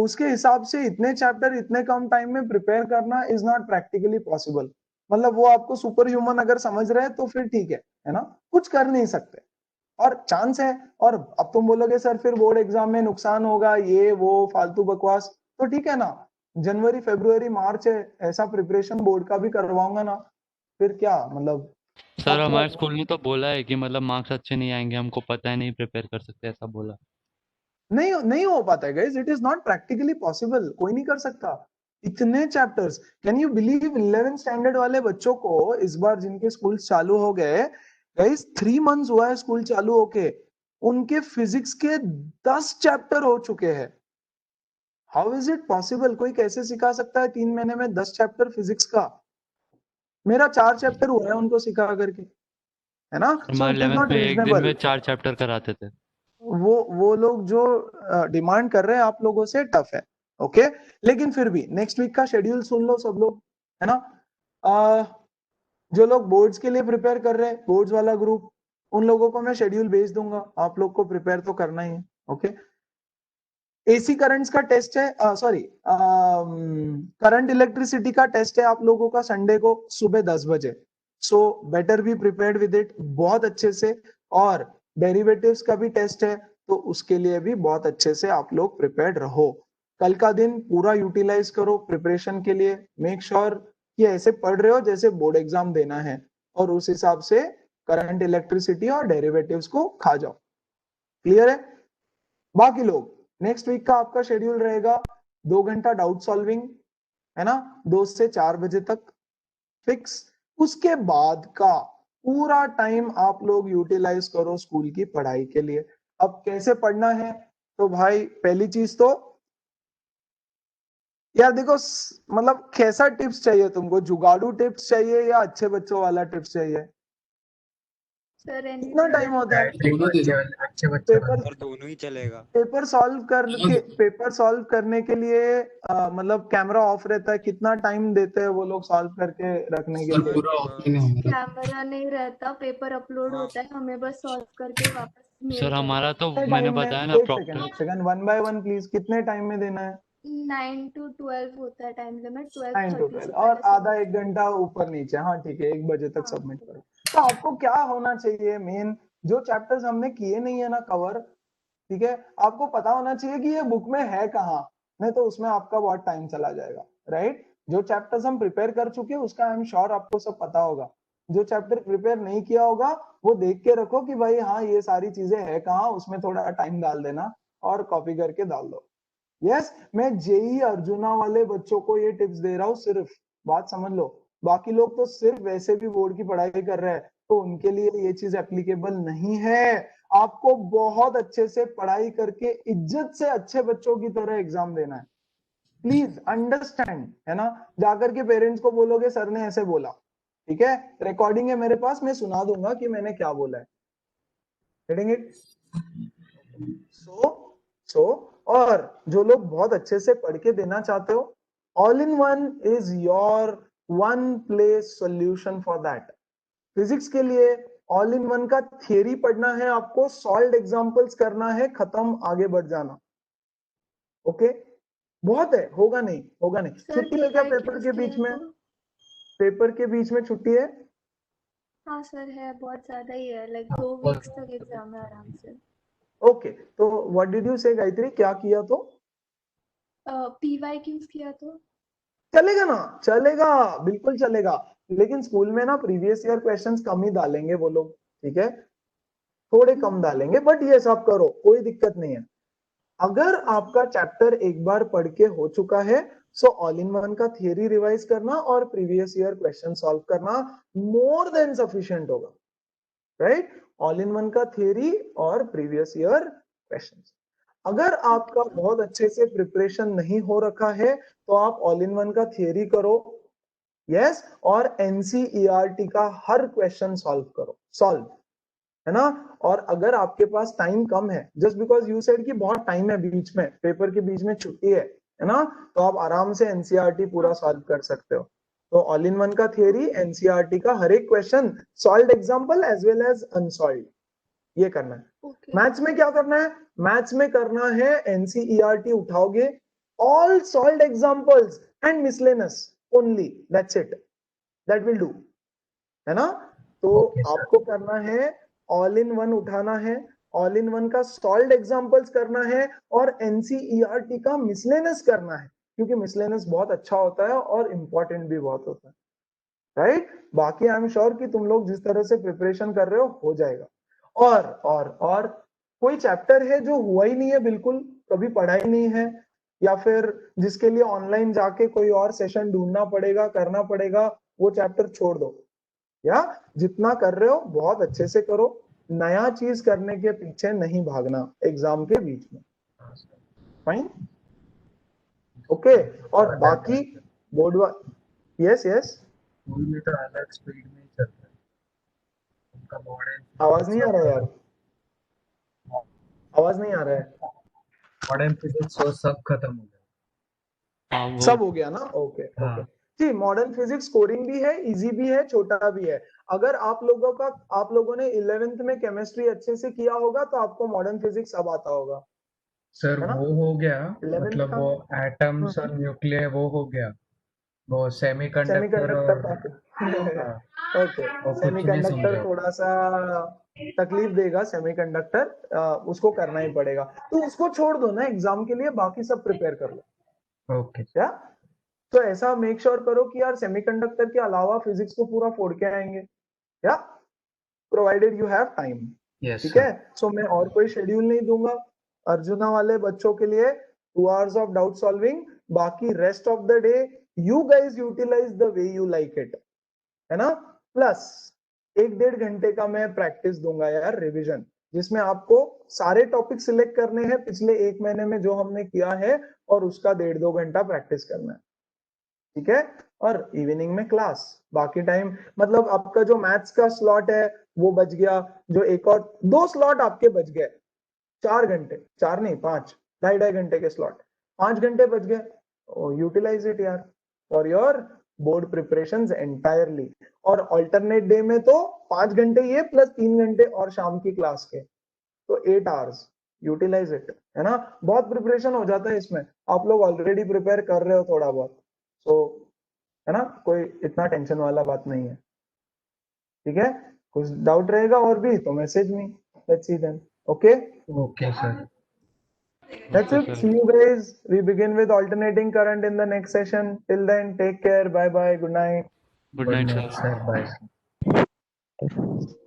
S1: उसके हिसाब से इतने चैप्टर इतने कम टाइम में प्रिपेयर करना इज नॉट प्रैक्टिकली पॉसिबल. मतलब वो आपको सुपर ह्यूमन अगर समझ रहे हैं तो फिर ठीक है ना, कुछ कर नहीं सकते और चांस है। और अब तुम बोलोगे सर फिर बोर्ड एग्जाम में नुकसान होगा, ये वो फालतू बकवास, तो ठीक है ना, जनवरी फरवरी मार्च है, ऐसा प्रिपरेशन बोर्ड का भी करवाऊंगा ना, फिर क्या मतलब।
S2: सर
S1: आपको
S2: हमारे स्कूल ने तो बोला है कि मतलब मार्क्स अच्छे नहीं आएंगे, हमको पता है, नहीं प्रिपेयर कर सकते, ऐसा बोला।
S1: नहीं नहीं हो पाता है guys, it is not practically possible, कोई नहीं कर सकता इतने chapters. Can you believe 11th standard वाले बच्चों को इस बार जिनके स्कूल चालू हो गए गाइस, 3 मंथ्स हुआ है स्कूल चालू होके, उनके फिजिक्स के 10 चैप्टर हो चुके हैं। How is it possible? कोई कैसे सिखा सकता है 3 महीने में 10 चैप्टर फिजिक्स का? मेरा 4 चैप्टर हुआ है उनको सिखा करके, है ना। सो
S2: हमारे
S1: इट इज
S2: 11th
S1: नॉट
S2: में एक दिन में
S1: रीजनेबल।
S2: 4 चैप्टर कराते थे।
S1: वो लोग जो डिमांड कर रहे हैं आप लोगों से टफ है, ओके। लेकिन फिर भी नेक्स्ट वीक का शेड्यूल सुन लो सब लोग, है ना। जो लोग बोर्ड्स के लिए प्रिपेयर कर रहे हैं, बोर्ड्स वाला ग्रुप, उन लोगों को मैं शेड्यूल भेज दूंगा, आप लोग को प्रिपेयर तो करना ही है, ओके। एसी करंट्स का टेस्ट है, सॉरी करंट इलेक्ट्रिसिटी का टेस्ट है आप लोगों का संडे को सुबह 10 बजे। So better be prepared with it, बहुत अच्छे से। और डेरिवेटिव्स का भी टेस्ट है, तो उसके लिए भी बहुत अच्छे से आप लोग प्रिपेयर्ड रहो। कल का दिन पूरा यूटिलाइज करो प्रिपरेशन के लिए, मेक श्योर कि ऐसे पढ़ रहे हो जैसे बोर्ड एग्जाम देना है, और उस हिसाब से करंट इलेक्ट्रिसिटी और डेरिवेटिव्स को खा जाओ। क्लियर है? बाकी लोग नेक्स्ट वीक का आपका शेड्यूल रहेगा 2 घंटा डाउट सॉल्विंग, है ना, 2 से 4 बजे तक फिक्स। उसके बाद का पूरा टाइम आप लोग यूटिलाइज करो स्कूल की पढ़ाई के लिए। अब कैसे पढ़ना है? तो भाई पहली चीज तो यार देखो, मतलब कैसा टिप्स चाहिए तुमको? जुगाड़ू टिप्स चाहिए या अच्छे बच्चों वाला टिप्स चाहिए?
S7: सर
S1: कितना टाइम होता है
S3: अच्छे बच्चे
S1: पेपर
S6: और दोनों ही चलेगा।
S1: पेपर सॉल्व करने के लिए? मतलब कैमरा ऑफ रहता है, कितना टाइम देते हैं वो लोग सॉल्व करके रखने के लिए?
S7: कैमरा नहीं रहता, पेपर अपलोड
S6: हाँ।
S7: होता है, हमें बस सॉल्व करके वापस मेल
S2: सर
S7: कर
S2: हमारा तो
S1: कितने
S2: मैंने
S1: टाइम में?
S2: बताया ना
S1: एक
S2: प्रॉक्टर।
S1: सेकंड 1 बाय 1 प्लीज, कितने टाइम में देना है?
S7: 9 to 12 होता है टाइम लिमिट,
S1: 9 to
S7: 12:30
S1: 12
S7: से
S1: और
S7: पहले
S1: आधा
S7: सबमिट
S1: 1 घंटा ऊपर नीचे, हाँ ठीक है, 1 बजे तक
S7: हाँ
S1: सबमिट करो। तो आपको क्या होना चाहिए मेन, जो चैप्टर्स हमने किए नहीं है ना कवर, ठीक है, आपको पता होना चाहिए कि ये बुक में है कहाँ, नहीं तो उसमें आपका बहुत टाइम चला जाएगा, राइट। जो चैप्टर्स हम प्रिपेयर कर चुके हैं उसका आई एम श्योर आपको सब पता होगा। जो चैप्टर प्रिपेयर नहीं किया होगा वो देख के रखो कि भाई हाँ ये सारी चीजें है कहाँ, उसमें थोड़ा टाइम डाल देना और कॉपी करके डाल दो। यस, मैं जेई अर्जुना वाले बच्चों को ये टिप्स दे रहा हूँ सिर्फ, बात समझ लो। बाकी लोग तो सिर्फ वैसे भी बोर्ड की पढ़ाई कर रहे हैं, तो उनके लिए ये चीज एप्लीकेबल नहीं है। आपको बहुत अच्छे से पढ़ाई करके इज्जत से अच्छे बच्चों की तरह एग्जाम देना है, प्लीज अंडरस्टैंड, है ना। जाकर के पेरेंट्स को बोलोगे सर ने ऐसे बोला, ठीक है, रिकॉर्डिंग है मेरे पास, मैं सुना दूंगा कि मैंने क्या बोला है, गेटिंग इट? सो और जो लोग बहुत अच्छे से पढ़ के देना चाहते हो, all in one is your one place solution for that. Physics के लिए ऑल इन वन का थियरी पढ़ना है आपको, सॉल्व्ड एग्जांपल्स करना है, खत्म, आगे बढ़ जाना, ओके। बहुत है, होगा नहीं, होगा नहीं।
S7: सर
S1: छुट्टी है क्या
S7: PY
S1: पेपर के बीच में?
S7: तो
S1: पेपर के बीच में छुट्टी है?
S7: हाँ सर है, बहुत ज्यादा ही है, लाइक 2 वीक्स तक एग्जाम है आराम से।
S1: ओके, तो व्हाट डिड यू से गायत्री, क्या किया? तो
S7: PYQs किया तो
S1: चलेगा ना, चलेगा, बिल्कुल चलेगा। लेकिन स्कूल में ना प्रीवियस ईयर क्वेश्चंस कम ही डालेंगे वो लोग, ठीक है, थोड़े कम डालेंगे, बट ये सब करो, कोई दिक्कत नहीं है। अगर आपका चैप्टर एक बार पढ़ के हो चुका है, सो ऑल इन वन का थियरी रिवाइज करना और प्रीवियस ईयर क्वेश्चन सॉल्व करना मोर देन सफिशिएंट होगा, राइट। ऑल इन वन का थियरी और प्रीवियस ईयर क्वेश्चंस। अगर आपका बहुत अच्छे से प्रिपरेशन नहीं हो रखा है तो आप ऑल इन वन का थियरी करो, यस, और एनसीईआरटी का हर क्वेश्चन सॉल्व करो, सॉल्व, है ना। और अगर आपके पास टाइम कम है, जस्ट बिकॉज यू सेड कि बहुत टाइम है बीच में, पेपर के बीच में छुट्टी है ना, तो आप आराम से एनसीईआरटी पूरा सॉल्व कर सकते हो। तो ऑल इन वन का थियरी, एनसीईआरटी का हर एक question, solved example as well as unsolved, ये करना है।
S7: ओके
S1: मैथ्स में क्या करना है? मैथ्स में करना है एनसीईआरटी उठाओगे, all solved examples and miscellaneous only, that's it, that will do, है ना। तो
S3: Okay, sir.
S1: आपको करना है ऑल इन वन उठाना है, ऑल इन वन का सॉल्व एग्जांपल्स करना है और एनसीईआरटी का मिसलेनियस करना है, क्योंकि मिसलेनियस बहुत अच्छा होता है और इम्पोर्टेंट भी बहुत होता है, राइट। बाकी आई एम श्योर कि तुम लोग जिस तरह से प्रिपरेशन कर रहे हो जाएगा। और कोई चैप्टर है जो हुआ ही नहीं है, बिल्कुल कभी पढ़ा ही नहीं है, या फिर जिसके लिए ऑनलाइन जाके कोई और सेशन ढूंढना पड़ेगा, करना पड़ेगा, वो चैप्टर छोड़ दो, या जितना कर रहे हो बहुत अच्छे से करो, नया चीज करने के पीछे नहीं भागना एग्जाम के बीच में, फाइन, ओके। और बाकी बोर्ड यस
S3: स्कूल में तो अलग स्पीड में ही चलता है उनका मॉडर्न
S1: आवाज नहीं आ रहा है यार, आवाज नहीं आ रहा है,
S3: मॉडर्न फिजिक्स वो सब खत्म हो गया।
S2: हाँ वो
S1: सब हो गया ना, ओके
S3: हाँ।
S1: ओके। जी, मॉडर्न फिजिक्स कोडिंग भी है, इजी भी है, छोटा भी है। अगर आप लोगों ने 11th में केमिस्ट्री अच्छे से किया होगा तो आपको मॉडर्न फिजिक्स अब आता होगा,
S3: सर
S1: है ना।
S3: वो हो गया,
S1: 11th
S3: मतलब
S1: का
S3: वो एटम्स और न्यूक्लियर वो हो गया, वो सेमीकंडक्टर
S1: सेमीकंडक्टर
S3: और
S1: का
S3: हाँ,
S1: ओके,
S3: वो कुछ नहीं
S1: सेमीकंडक्टर
S3: समझा।
S1: थोड़ा सा तकलीफ देगा, सेमीकंडक्टर उसको करना ही पड़ेगा, तो उसको छोड़ दो ना एग्जाम के लिए, बाकी सब प्रिपेयर कर लो,
S3: ओके
S1: या तो ऐसा मेक श्योर करो कि यार सेमीकंडक्टर के अलावा फिजिक्स को पूरा फोड़ के आएंगे, या provided you have time,
S3: yes
S1: ठीक
S3: सर।
S1: है। सो मैं और कोई शेड्यूल नहीं दूंगा अर्जुना वाले बच्चों के लिए, 2 hours ऑफ डाउट सॉल्विंग, बाकी rest of the day you guys utilize the way you like it, है ना। प्लस 1-1.5 घंटे का मैं प्रैक्टिस दूंगा यार, रिवीजन, जिसमें आपको सारे टॉपिक सिलेक्ट करने हैं पिछले 1 महीने में जो हमने किया है, और उसका 1.5-2 घंटा प्रैक्टिस करना है, ठीक है। और इवनिंग में क्लास, बाकी टाइम मतलब आपका जो मैथ्स का स्लॉट है वो बच गया, जो एक और 2 स्लॉट आपके बच गए, 4 घंटे, 4 नहीं 5, 2.5 घंटे के स्लॉट, 5 घंटे बच गए, यूटिलाइज इट यार for your board preparations entirely. और अल्टरनेट डे में तो 5 घंटे ये प्लस 3 घंटे और शाम की क्लास के, तो 8 hours, यूटिलाइज इट, है ना। बहुत प्रिपरेशन हो जाता है इसमें, आप लोग ऑलरेडी प्रिपेयर कर रहे हो थोड़ा बहुत, सो है ना, कोई इतना टेंशन वाला बात नहीं है, ठीक है। कुछ डाउट रहेगा और भी तो message me, let's see then, okay.
S3: Okay sir.
S1: That's
S2: okay
S1: it.
S2: Sir,
S1: See you guys. We begin with alternating current in the next session. Till then, take care. Bye bye. Good night.
S2: Good
S3: good
S2: night
S3: night
S2: sir.
S3: Sir, bye sir.